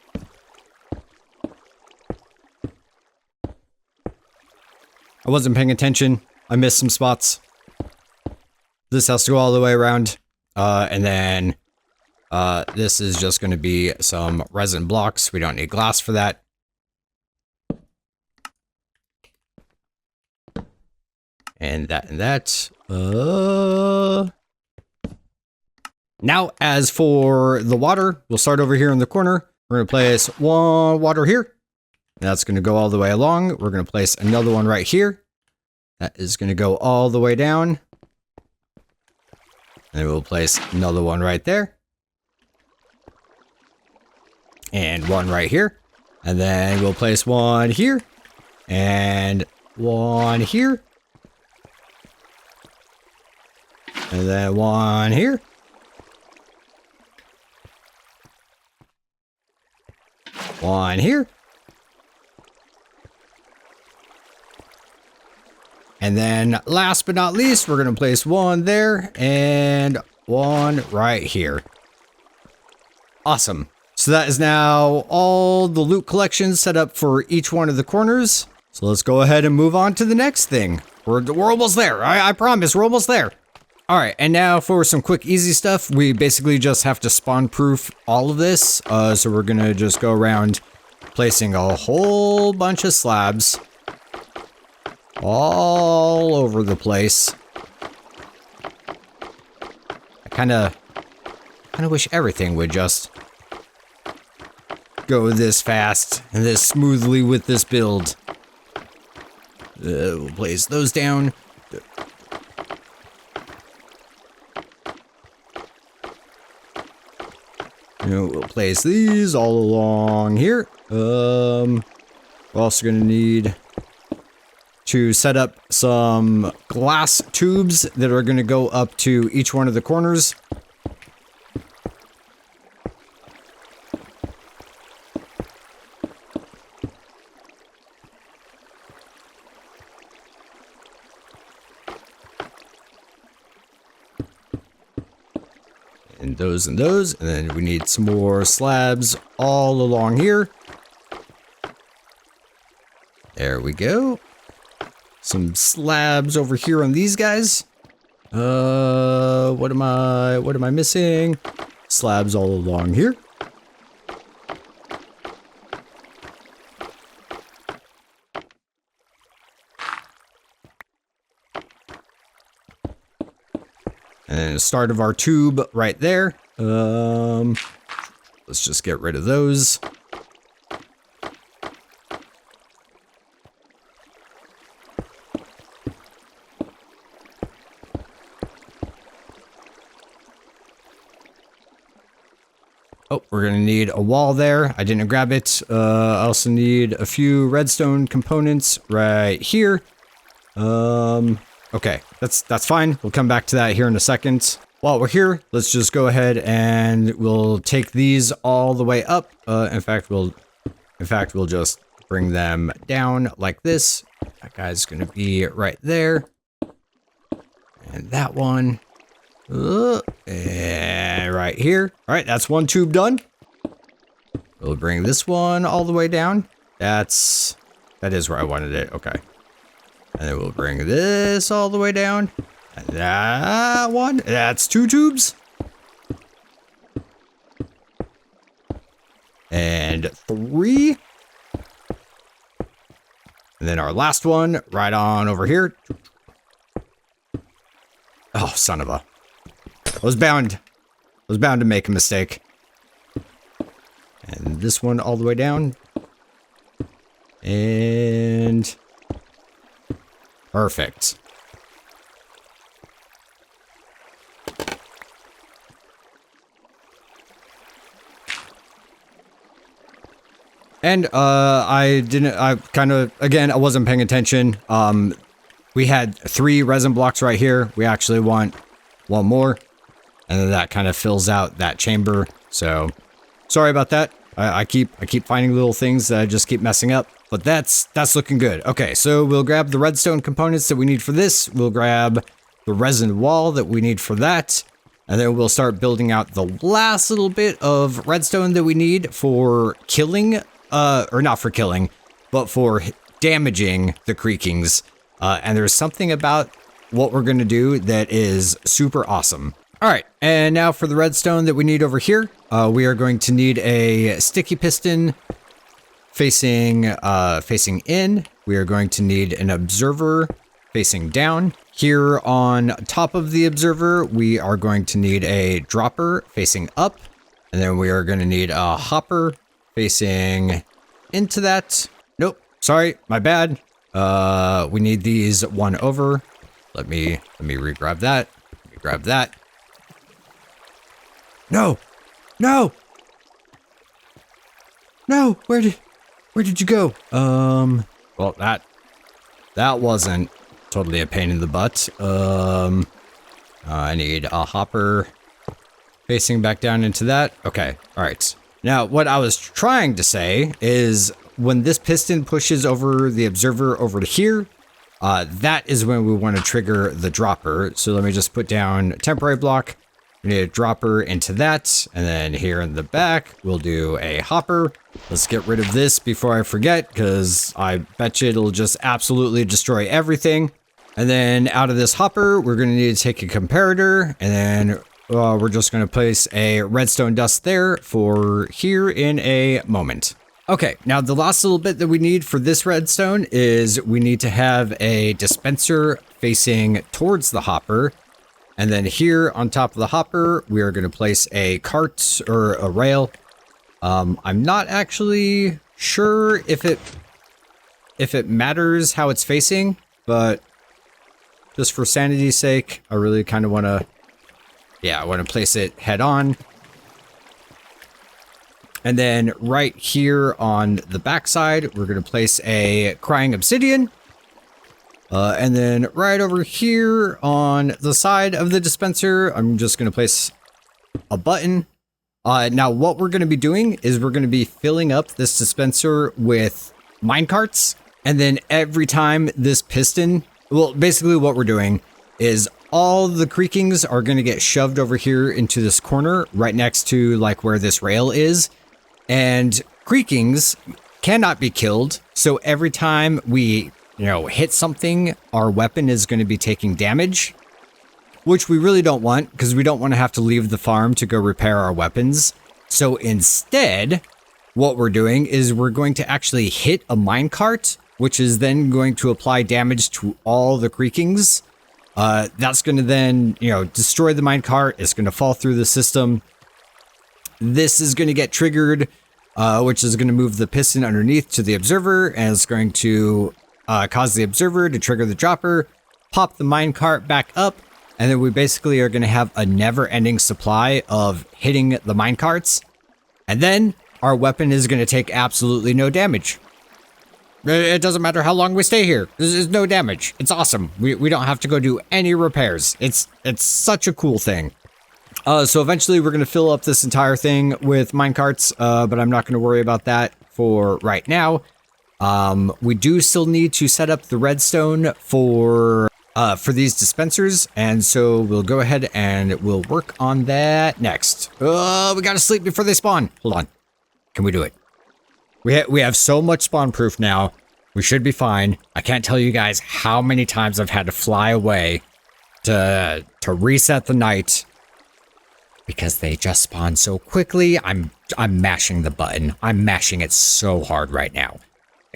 I wasn't paying attention. I missed some spots. This has to go all the way around. And then this is just going to be some resin blocks. We don't need glass for that. And that. Now, as for the water, we'll start over here in the corner. We're going to place one water here. That's going to go all the way along. We're going to place another one right here. That is going to go all the way down. And we'll place another one right there. And one right here. And then we'll place one here. And one here. And then one here. One here. And then last but not least, we're going to place one there and one right here. Awesome. So that is now all the loot collections set up for each one of the corners. So let's go ahead and move on to the next thing. We're almost there. I promise we're almost there. All right, and now for some quick, easy stuff, we basically just have to spawn-proof all of this. So we're gonna just go around placing a whole bunch of slabs all over the place. I kind of wish everything would just go this fast and this smoothly with this build. We'll place those down. We'll place these all along here. We're also going to need to set up some glass tubes that are going to go up to each one of the corners. And those, and then we need some more slabs all along here. There we go. Some slabs over here on these guys. What am I missing? Slabs all along here. And the start of our tube right there. Let's just get rid of those. Oh, we're gonna need a wall there. I didn't grab it. I also need a few redstone components right here. Okay, that's fine. We'll come back to that here in a second. While we're here, let's just go ahead and we'll take these all the way up. In fact, we'll just bring them down like this. That guy's gonna be right there. And that one. And right here. All right, that's one tube done. We'll bring this one all the way down. That is where I wanted it. Okay. And then we'll bring this all the way down. And that one. That's 2 tubes. And 3. And then our last one right on over here. Oh, son of a. I was bound to make a mistake. And this one all the way down. And perfect. And I wasn't paying attention. We had 3 resin blocks right here. We actually want 1 more. And then that kind of fills out that chamber. So sorry about that. I keep finding little things that I just keep messing up. But that's looking good. Okay, so we'll grab the redstone components that we need for this. We'll grab the resin wall that we need for that. And then we'll start building out the last little bit of redstone that we need for killing, or not for killing, but for damaging the creakings. And there's something about what we're going to do that is super awesome. All right, and now for the redstone that we need over here, we are going to need a sticky piston facing in. We are going to need an observer facing down. Here on top of the observer, we are going to need a dropper facing up, and then we are going to need a hopper facing into that. Nope, sorry, my bad. We need these one over. Let me re-grab that. Let me grab that. No! No! No! Where did you go? Well, that wasn't totally a pain in the butt. I need a hopper facing back down into that. Okay, all right. Now, what I was trying to say is when this piston pushes over the observer over to here, that is when we want to trigger the dropper. So let me just put down a temporary block. We need a dropper into that, and then here in the back, we'll do a hopper. Let's get rid of this before I forget, because I bet you it'll just absolutely destroy everything. And then out of this hopper, we're going to need to take a comparator, and then we're just going to place a redstone dust there for here in a moment. Okay, now the last little bit that we need for this redstone is we need to have a dispenser facing towards the hopper. And then here on top of the hopper, we are going to place a cart or a rail. I'm not actually sure if it matters how it's facing, but just for sanity's sake, I really kind of want to, I want to place it head on. And then right here on the backside, we're going to place a crying obsidian. And then right over here on the side of the dispenser, I'm just going to place a button. Now what we're going to be doing is we're going to be filling up this dispenser with minecarts. And then every time this piston, well, basically what we're doing is all the creakings are going to get shoved over here into this corner right next to like where this rail is. And creakings cannot be killed. So every time we hit something, our weapon is going to be taking damage, which we really don't want because we don't want to have to leave the farm to go repair our weapons. So instead, what we're doing is we're going to actually hit a minecart, which is then going to apply damage to all the creakings. That's going to then, destroy the minecart. It's going to fall through the system. This is going to get triggered, which is going to move the piston underneath to the observer, and it's going to cause the observer to trigger the dropper, pop the minecart back up, and then we basically are going to have a never-ending supply of hitting the minecarts. And then our weapon is going to take absolutely no damage. It doesn't matter how long we stay here. There's no damage. It's awesome. We don't have to go do any repairs. It's such a cool thing. So eventually we're going to fill up this entire thing with minecarts, but I'm not going to worry about that for right now. We do still need to set up the redstone for these dispensers, and so we'll go ahead and we'll work on that next. We gotta sleep before they spawn. Hold on. Can we do it? We have so much spawn proof now. We should be fine. I can't tell you guys how many times I've had to fly away to reset the night because they just spawn so quickly. I'm mashing the button. I'm mashing it so hard right now.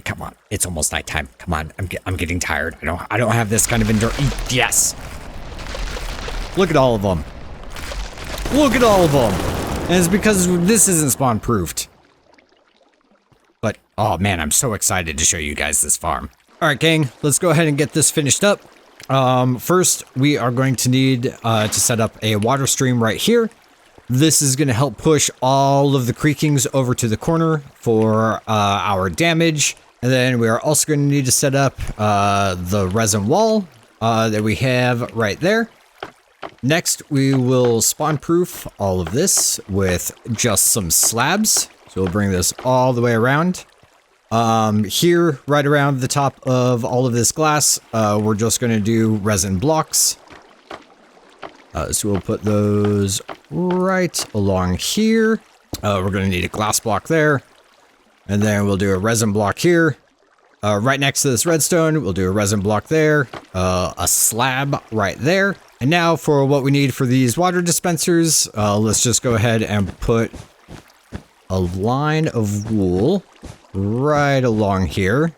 Come on, it's almost nighttime. Come on, I'm getting tired. I don't have this kind of endurance. Yes. Look at all of them. Look at all of them. And it's because this isn't spawn proofed. But oh man, I'm so excited to show you guys this farm. All right, gang, let's go ahead and get this finished up. First, we are going to need to set up a water stream right here. This is going to help push all of the creakings over to the corner for our damage. And then we are also going to need to set up the resin wall that we have right there. Next, we will spawn proof all of this with just some slabs. So we'll bring this all the way around. Here, right around the top of all of this glass, we're just going to do resin blocks. So we'll put those right along here. We're going to need a glass block there. And then we'll do a resin block here. Right next to this redstone, we'll do a resin block there. A slab right there. And now for what we need for these water dispensers, let's just go ahead and put a line of wool right along here.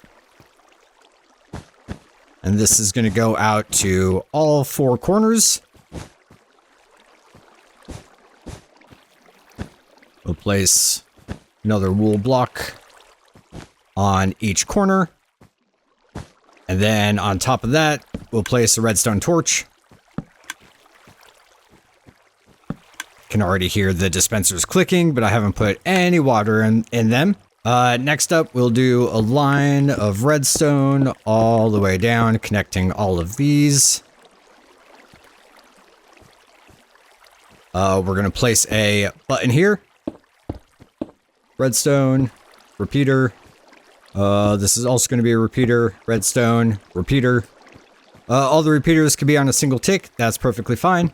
And this is going to go out to all four corners. We'll place another wool block on each corner. And then on top of that, we'll place a redstone torch. Can already hear the dispensers clicking, but I haven't put any water in them. Next up, we'll do a line of redstone all the way down, connecting all of these. We're going to place a button here. Redstone, repeater. This is also going to be a repeater, redstone, repeater. All the repeaters can be on a single tick. That's perfectly fine.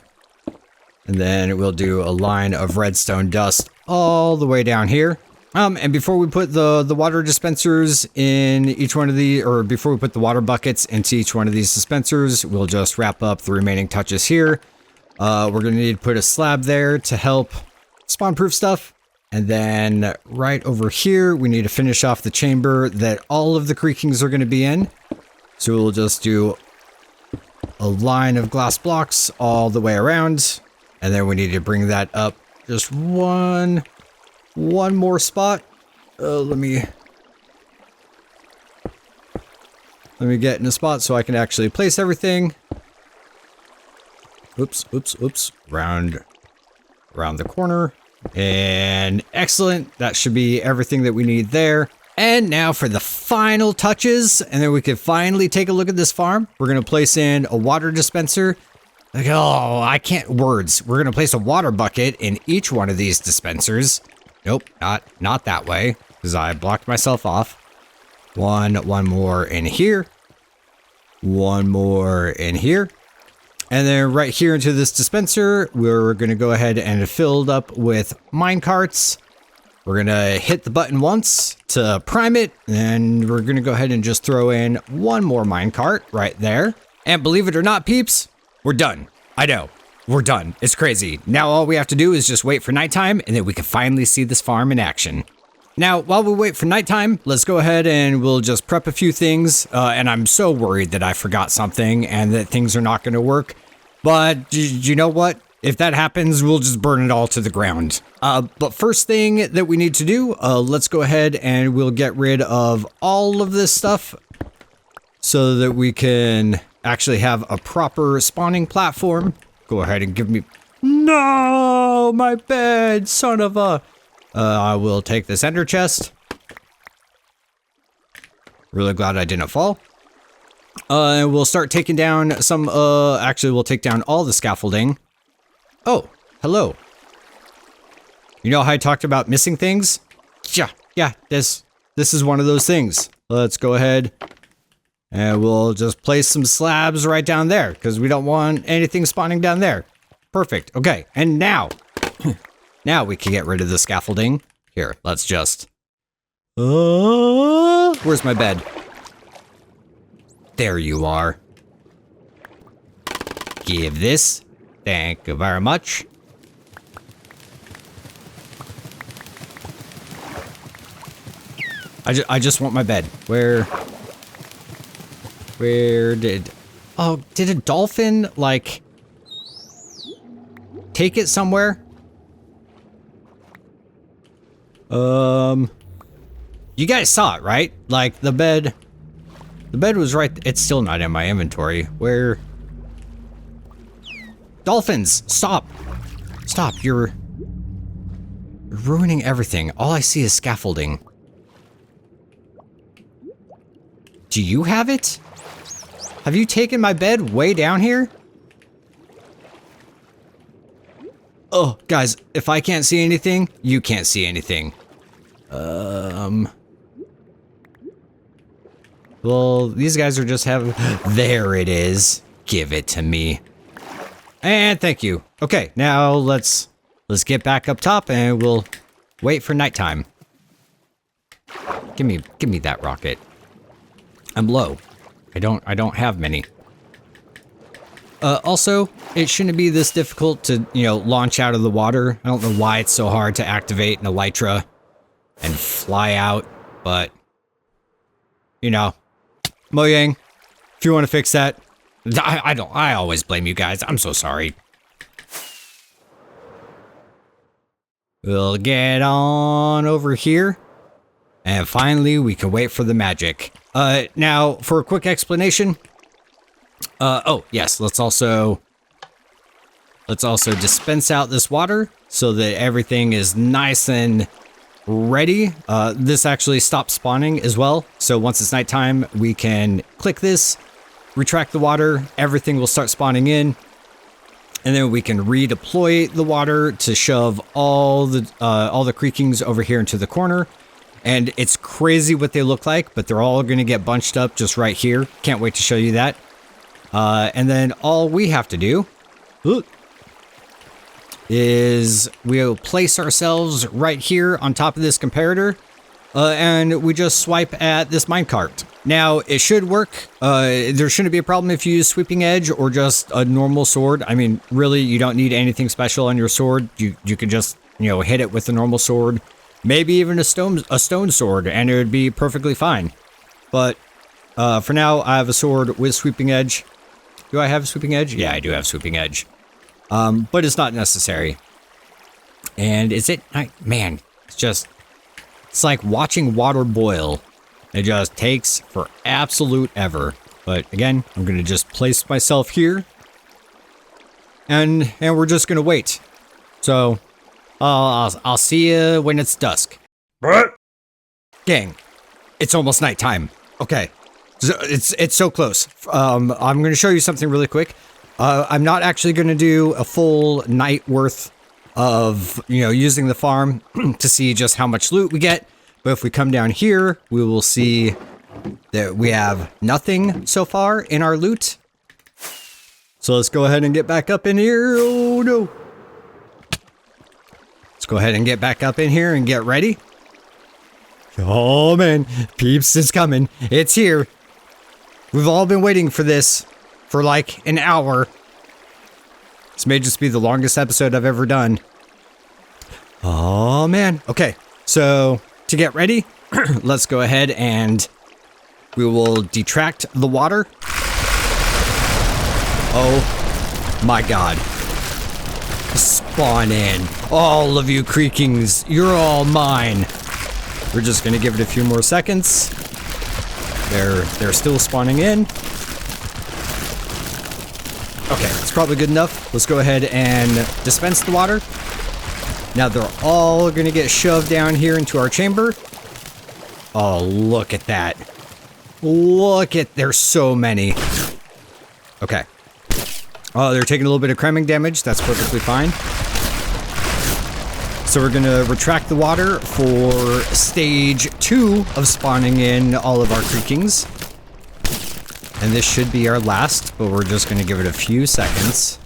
And then we'll do a line of redstone dust all the way down here. And before we put the water dispensers in each one of the, or before we put the water buckets into each one of these dispensers, we'll just wrap up the remaining touches here. We're going to need to put a slab there to help spawn-proof stuff. And then right over here, we need to finish off the chamber that all of the creakings are going to be in. So we'll just do a line of glass blocks all the way around. And then we need to bring that up just one more spot. Let me get in a spot so I can actually place everything. Oops. Round the corner. And excellent. That should be everything that we need there. And now for the final touches, and then we can finally take a look at this farm. We're going to place in a water dispenser. Like, oh, I can't words. We're going to place a water bucket in each one of these dispensers. Nope, not that way, because I blocked myself off. One more in here. One more in here. And then right here into this dispenser, we're going to go ahead and fill it up with minecarts. We're going to hit the button once to prime it, and we're going to go ahead and just throw in one more minecart right there. And believe it or not, peeps, we're done. I know, we're done. It's crazy. Now all we have to do is just wait for nighttime, and then we can finally see this farm in action. Now, while we wait for nighttime, let's go ahead and we'll just prep a few things. And I'm so worried that I forgot something and that things are not going to work. But you know what? If that happens, we'll just burn it all to the ground. But first thing that we need to do, let's go ahead and we'll get rid of all of this stuff so that we can actually have a proper spawning platform. Go ahead and give me... No, my bed, son of a... I will take this ender chest. Really glad I didn't fall. And we'll start taking down some, actually we'll take down all the scaffolding. Oh, hello. You know how I talked about missing things? Yeah, this is one of those things. Let's go ahead and we'll just place some slabs right down there because we don't want anything spawning down there. Perfect. Okay, and now, now we can get rid of the scaffolding. Here, let's just, where's my bed? There you are. Give this. Thank you very much. I just want my bed. Where did... Oh, did a dolphin, like, take it somewhere? You guys saw it, right? Like, the bed was right... It's still not in my inventory. Where... Dolphins, stop! Stop, you're ruining everything. All I see is scaffolding. Do you have it? Have you taken my bed way down here? Oh, guys, if I can't see anything, you can't see anything. Well, these guys are just having... There it is. Give it to me. And thank you. Okay, now let's get back up top and we'll wait for nighttime. Give me that rocket. I'm low. I don't have many. Also, it shouldn't be this difficult to, you know, launch out of the water. I don't know why it's so hard to activate an elytra and fly out, but you know, Mojang, if you want to fix that, I always blame you guys. I'm so sorry. We'll get on over here. And finally, we can wait for the magic. Now, for a quick explanation. Oh, yes, let's also dispense out this water so that everything is nice and ready. This actually stops spawning as well. So once it's nighttime, we can click this, retract the water, everything will start spawning in. And then we can redeploy the water to shove all the creakings over here into the corner. And it's crazy what they look like, but they're all going to get bunched up just right here. Can't wait to show you that. And then all we have to do is we'll place ourselves right here on top of this comparator. And we just swipe at this minecart. Now, it should work. There shouldn't be a problem if you use sweeping edge or just a normal sword. I mean, really, you don't need anything special on your sword. You can just, you know, hit it with a normal sword. Maybe even a stone sword, and it would be perfectly fine. But for now, I have a sword with sweeping edge. Do I have sweeping edge? Yeah, I do have sweeping edge. But it's not necessary. And is it? Man, it's like watching water boil. It just takes for absolute ever. But again, I'm gonna just place myself here, and we're just gonna wait. So. I'll see you when it's dusk. What? Gang, it's almost nighttime. Okay, so it's so close. I'm going to show you something really quick. I'm not actually going to do a full night worth of, you know, using the farm to see just how much loot we get. But if we come down here, we will see that we have nothing so far in our loot. So let's go ahead and get back up in here. Oh no. Let's go ahead and get back up in here and get ready. Oh man, peeps, it's coming. It's here. We've all been waiting for this for like an hour. This may just be the longest episode I've ever done. Oh man. Okay, so to get ready, let's go ahead and we will detract the water. Oh my god. Spawn in. All of you creakings, you're all mine. We're just gonna give it a few more seconds. They're still spawning in. Okay, it's probably good enough. Let's go ahead and dispense the water. Now they're all gonna get shoved down here into our chamber. Oh, look at that. There's so many. Okay. Oh, they're taking a little bit of cramming damage. That's perfectly fine. So we're gonna retract the water for stage 2 of spawning in all of our creakings. And this should be our last, but we're just gonna give it a few seconds.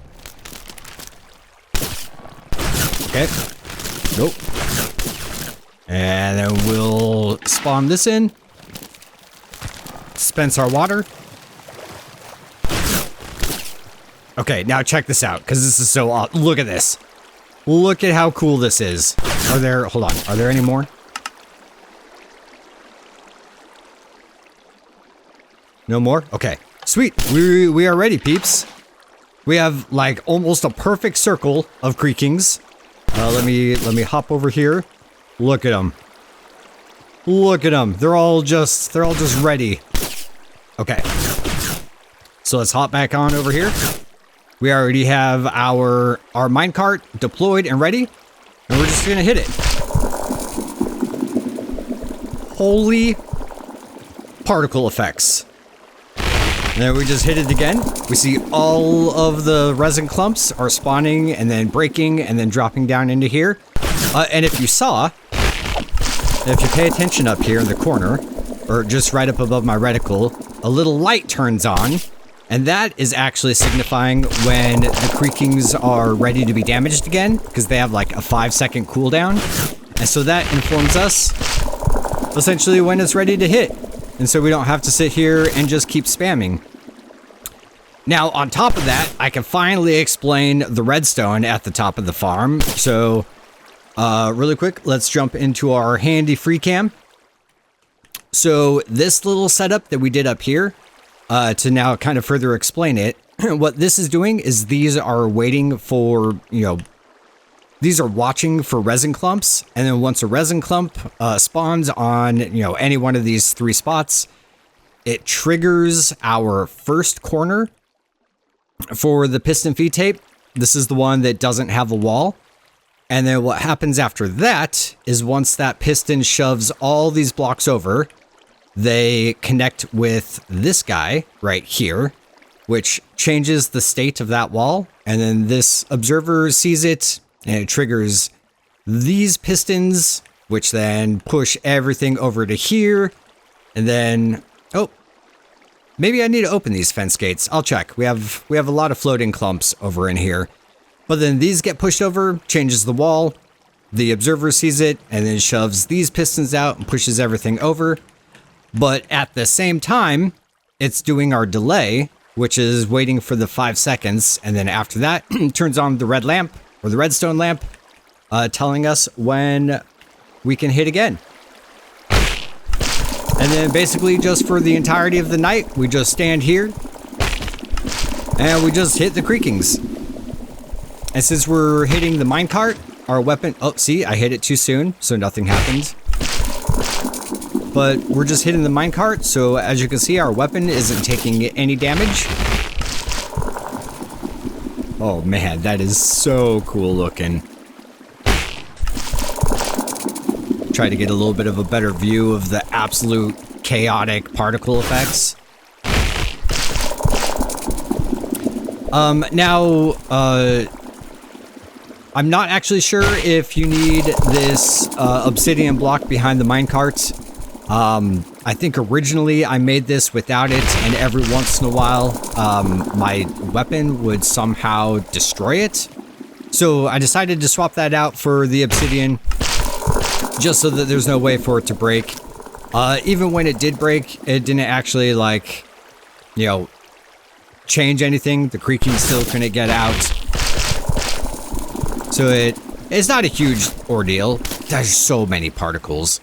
Okay. Nope. And then we'll spawn this in. Dispense our water. Okay, now check this out, because this is so awesome. Look at this. Look at how cool this is. Hold on, are there any more? No more? Okay, sweet. We are ready, peeps. We have like almost a perfect circle of creakings. Let me hop over here. Look at them. Look at them. They're all just ready. Okay. So let's hop back on over here. We already have our minecart deployed and ready, and we're just gonna hit it. Holy particle effects. And then we just hit it again. We see all of the resin clumps are spawning and then breaking and then dropping down into here. And if you pay attention up here in the corner, or just right up above my reticle, a little light turns on. And that is actually signifying when the creakings are ready to be damaged again, because they have like a 5-second cooldown. And so that informs us essentially when it's ready to hit. And so we don't have to sit here and just keep spamming. Now, on top of that, I can finally explain the redstone at the top of the farm. So, really quick, let's jump into our handy free cam. So this little setup that we did up here, to now kind of further explain it, what this is doing is these are waiting for, these are watching for resin clumps, and then once a resin clump spawns on, any one of these 3 spots, it triggers our first corner for the piston feed tape. This is the one that doesn't have a wall. And then what happens after that is once that piston shoves all these blocks over, they connect with this guy right here, which changes the state of that wall. And then this observer sees it and it triggers these pistons, which then push everything over to here. And then, oh, maybe I need to open these fence gates. I'll check. We have a lot of floating clumps over in here. But then these get pushed over, changes the wall. The observer sees it and then shoves these pistons out and pushes everything over. But at the same time, it's doing our delay, which is waiting for the 5 seconds. And then after that, turns on the red lamp or the redstone lamp, telling us when we can hit again. And then basically just for the entirety of the night, we just stand here and we just hit the creakings. And since we're hitting the minecart, our weapon, oh, see, I hit it too soon, so nothing happened. But we're just hitting the minecart, so as you can see, our weapon isn't taking any damage. Oh man, that is so cool looking. Try to get a little bit of a better view of the absolute chaotic particle effects. I'm not actually sure if you need this obsidian block behind the minecart. I think originally I made this without it, and every once in a while, my weapon would somehow destroy it. So I decided to swap that out for the obsidian, just so that there's no way for it to break. Even when it did break, it didn't actually, like, change anything. The creaking still couldn't get out. So it's not a huge ordeal. There's so many particles.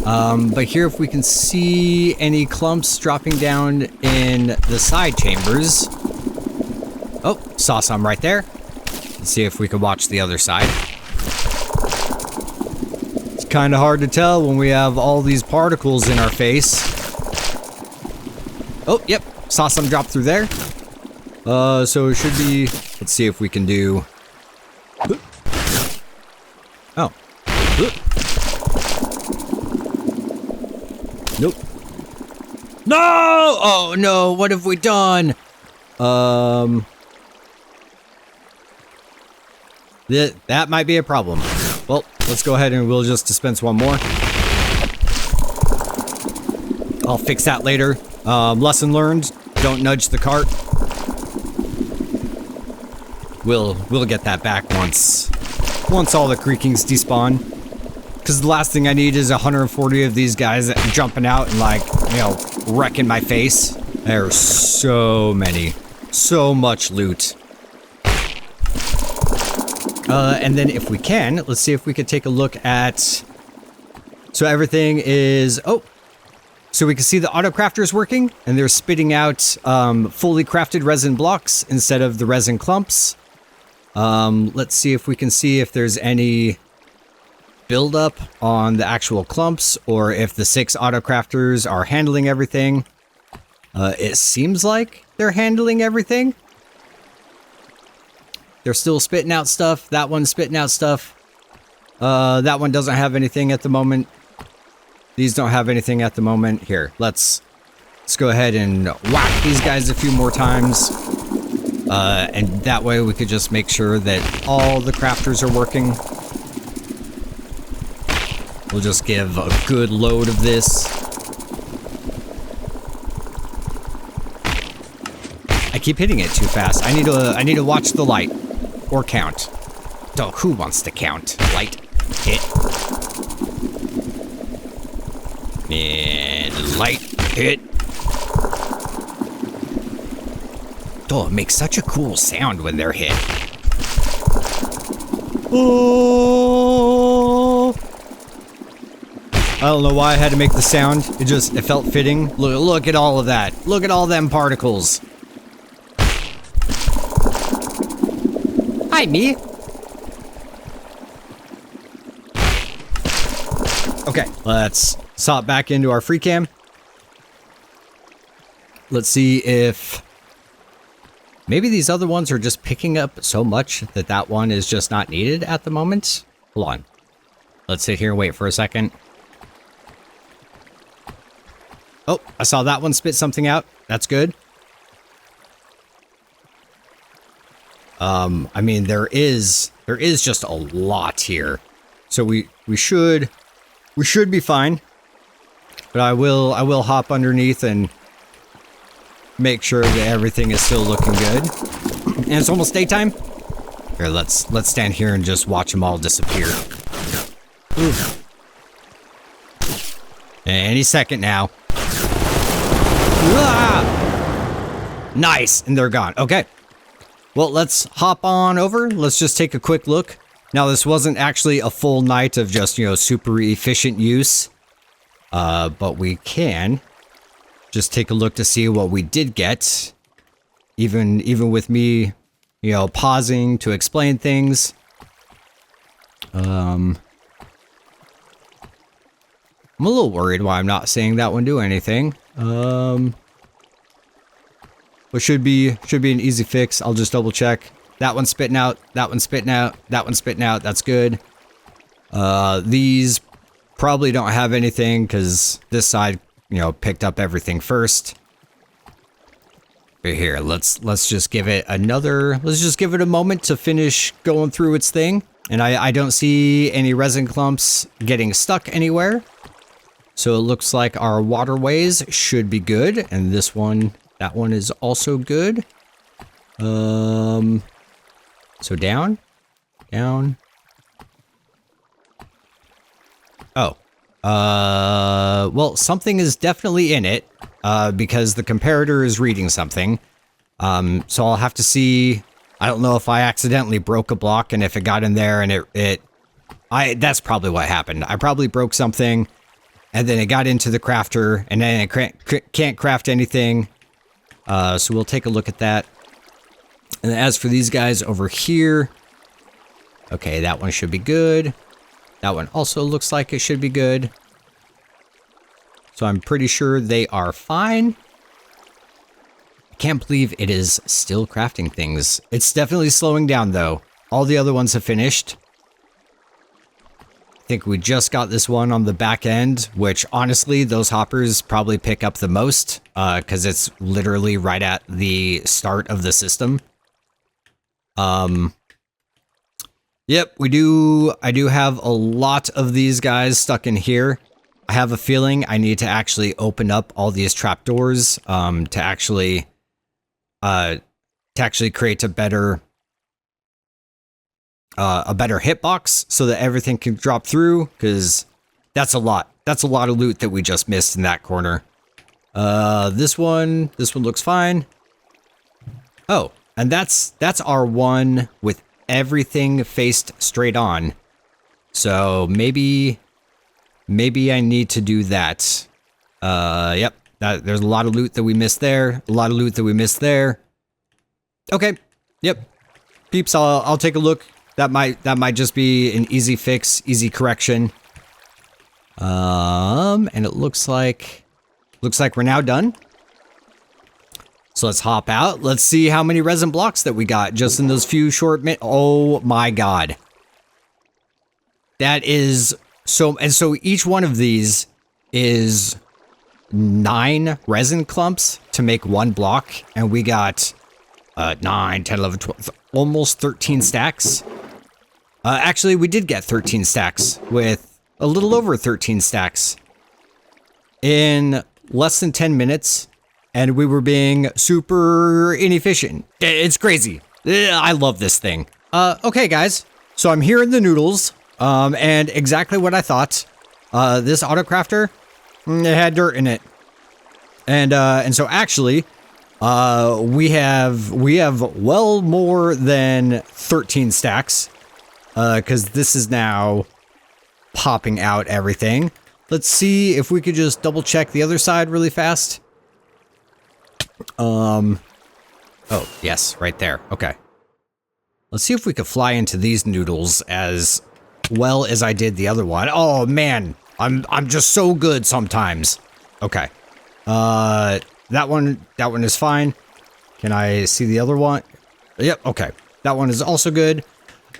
But here, if we can see any clumps dropping down in the side chambers. Oh, saw some right there. Let's see if we can watch the other side. It's kind of hard to tell when we have all these particles in our face. Oh, yep, saw some drop through there. So it should be, let's see if we can do Oh. Oop. Nope. No! Oh no, what have we done? That might be a problem. Well, let's go ahead and we'll just dispense one more. I'll fix that later. Lesson learned, don't nudge the cart. We'll get that back once all the creakings despawn. Because the last thing I need is 140 of these guys jumping out and like, you know, wrecking my face. There's so many. So much loot. And then if we can, let's see if we could take a look at... So everything is... Oh! So we can see the autocrafters working, and they're spitting out fully crafted resin blocks instead of the resin clumps. Let's see if we can see if there's any buildup on the actual clumps, or if the 6 autocrafters are handling everything. It seems like they're handling everything. They're still spitting out stuff. That one's spitting out stuff. That one doesn't have anything at the moment. These don't have anything at the moment. Here, let's go ahead and whack these guys a few more times. And that way we could just make sure that all the crafters are working. We'll just give a good load of this. I keep hitting it too fast. I need to watch the light. Or count. So who wants to count? Light. Hit. And light. Hit. Oh, it makes such a cool sound when they're hit. Oh! I don't know why I had to make the sound. It felt fitting. Look at all of that. Look at all them particles. Hi, me. Okay, let's swap back into our free cam. Let's see if maybe these other ones are just picking up so much that that one is just not needed at the moment. Hold on. Let's sit here and wait for a second. Oh, I saw that one spit something out. That's good. I mean, there is just a lot here. So we should be fine. But I will hop underneath and make sure that everything is still looking good. And it's almost daytime. Here, let's stand here and just watch them all disappear. Oof. Any second now. Ah! Nice, and they're gone. Okay. Well, let's hop on over. Let's just take a quick look. Now, this wasn't actually a full night of just, you know, super efficient use. But we can just take a look to see what we did get. Even with me, you know, pausing to explain things. I'm a little worried why I'm not seeing that one do anything. But should be an easy fix. I'll just double check. That one's spitting out. That one's spitting out. That one's spitting out. That's good. These probably don't have anything because this side, you know, picked up everything first. But here, let's just give it let's just give it a moment to finish going through its thing. And I don't see any resin clumps getting stuck anywhere. So it looks like our waterways should be good. And this one, that one is also good. So down. Oh. Well, something is definitely in it. Because the comparator is reading something. So I'll have to see. I don't know if I accidentally broke a block and if it got in there and that's probably what happened. I probably broke something and then it got into the crafter and then it can't craft anything. So we'll take a look at that. And as for these guys over here, okay, that one should be good. That one also looks like it should be good. So I'm pretty sure they are fine. I can't believe it is still crafting things. It's definitely slowing down though. All the other ones have finished. think we just got this one on the back end, which honestly, those hoppers probably pick up the most because it's literally right at the start of the system. Yep, I do have a lot of these guys stuck in here. I have a feeling I need to actually open up all these trapdoors to actually create a better hitbox so that everything can drop through, because that's a lot. That's a lot of loot that we just missed in that corner. This one looks fine. Oh, and that's our one with everything faced straight on. So maybe I need to do that. Yep. There's a lot of loot that we missed there. A lot of loot that we missed there. Okay. Yep. Peeps, I'll take a look. That might just be an easy fix, easy correction. And it looks like we're now done. So let's hop out. Let's see how many resin blocks that we got just in those few short minutes. Oh my god. That is so, and so each one of these is 9 resin clumps to make one block, and we got 9, 10, 11, 12, almost 13 stacks. Actually, we did get 13 stacks with a little over 13 stacks in less than 10 minutes, and we were being super inefficient. It's crazy. I love this thing. Okay, guys. So I'm here in the noodles, and exactly what I thought. This auto crafter, it had dirt in it, and so actually, we have well more than 13 stacks, because this is now popping out everything. Let's see if we could just double check the other side really fast. Oh, yes, right there. Okay. Let's see if we could fly into these noodles as well as I did the other one. Oh man, I'm just so good sometimes. Okay. That one is fine. Can I see the other one? Yep, okay. That one is also good.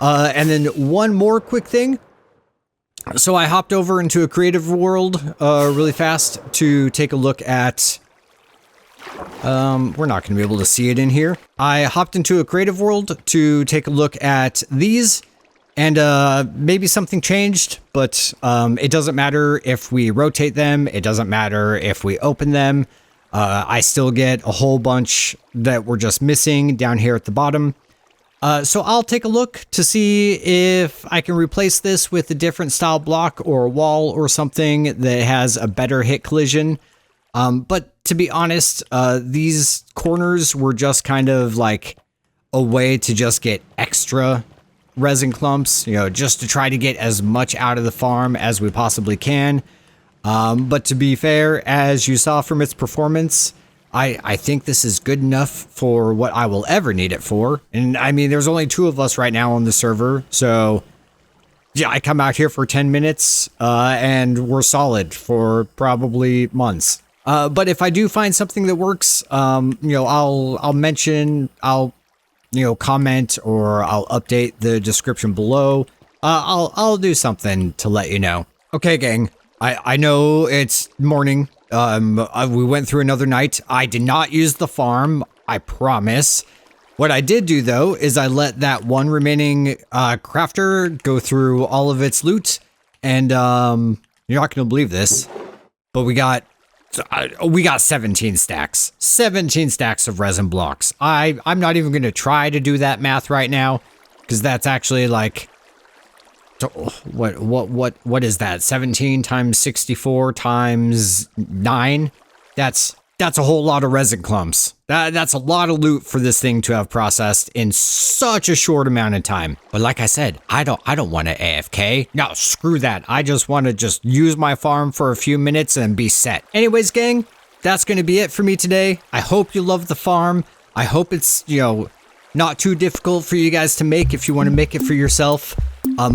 And then one more quick thing. So I hopped over into a creative world really fast to take a look at... we're not going to be able to see it in here. I hopped into a creative world to take a look at these, and maybe something changed, but it doesn't matter if we rotate them. It doesn't matter if we open them. I still get a whole bunch that we're just missing down here at the bottom. So I'll take a look to see if I can replace this with a different style block or a wall or something that has a better hit collision. But to be honest, these corners were just kind of like a way to just get extra resin clumps, you know, just to try to get as much out of the farm as we possibly can. But to be fair, as you saw from its performance, I think this is good enough for what I will ever need it for. And I mean, there's only 2 of us right now on the server, so yeah, I come out here for 10 minutes, and we're solid for probably months. But if I do find something that works, you know, I'll mention, you know, comment, or I'll update the description below. I'll do something to let you know. Okay, gang. I know it's morning. We went through another night. I did not use the farm, I promise. What I did do, though, is I let that one remaining crafter go through all of its loot, and you're not gonna believe this, but we got 17 stacks. 17 stacks of resin blocks. I'm not even gonna try to do that math right now, because that's actually like, what is that? 17 times 64 times 9? That's a whole lot of resin clumps. That's a lot of loot for this thing to have processed in such a short amount of time. But like I said, I don't want to AFK. No, screw that. I just want to use my farm for a few minutes and be set. Anyways, gang, that's going to be it for me today. I hope you love the farm. I hope it's, you know, not too difficult for you guys to make if you want to make it for yourself.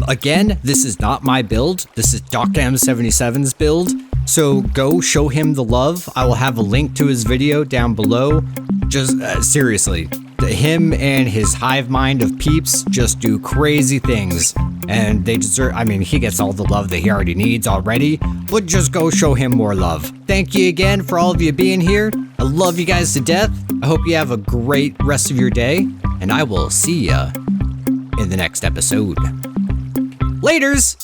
Again, this is not my build. This is DocM77's build. So go show him the love. I will have a link to his video down below. Just seriously, him and his hive mind of peeps just do crazy things. and they deserve, I mean, he gets all the love that he already needs already, but just go show him more love. Thank you again for all of you being here. I love you guys to death. I hope you have a great rest of your day, and I will see ya in the next episode. Laters!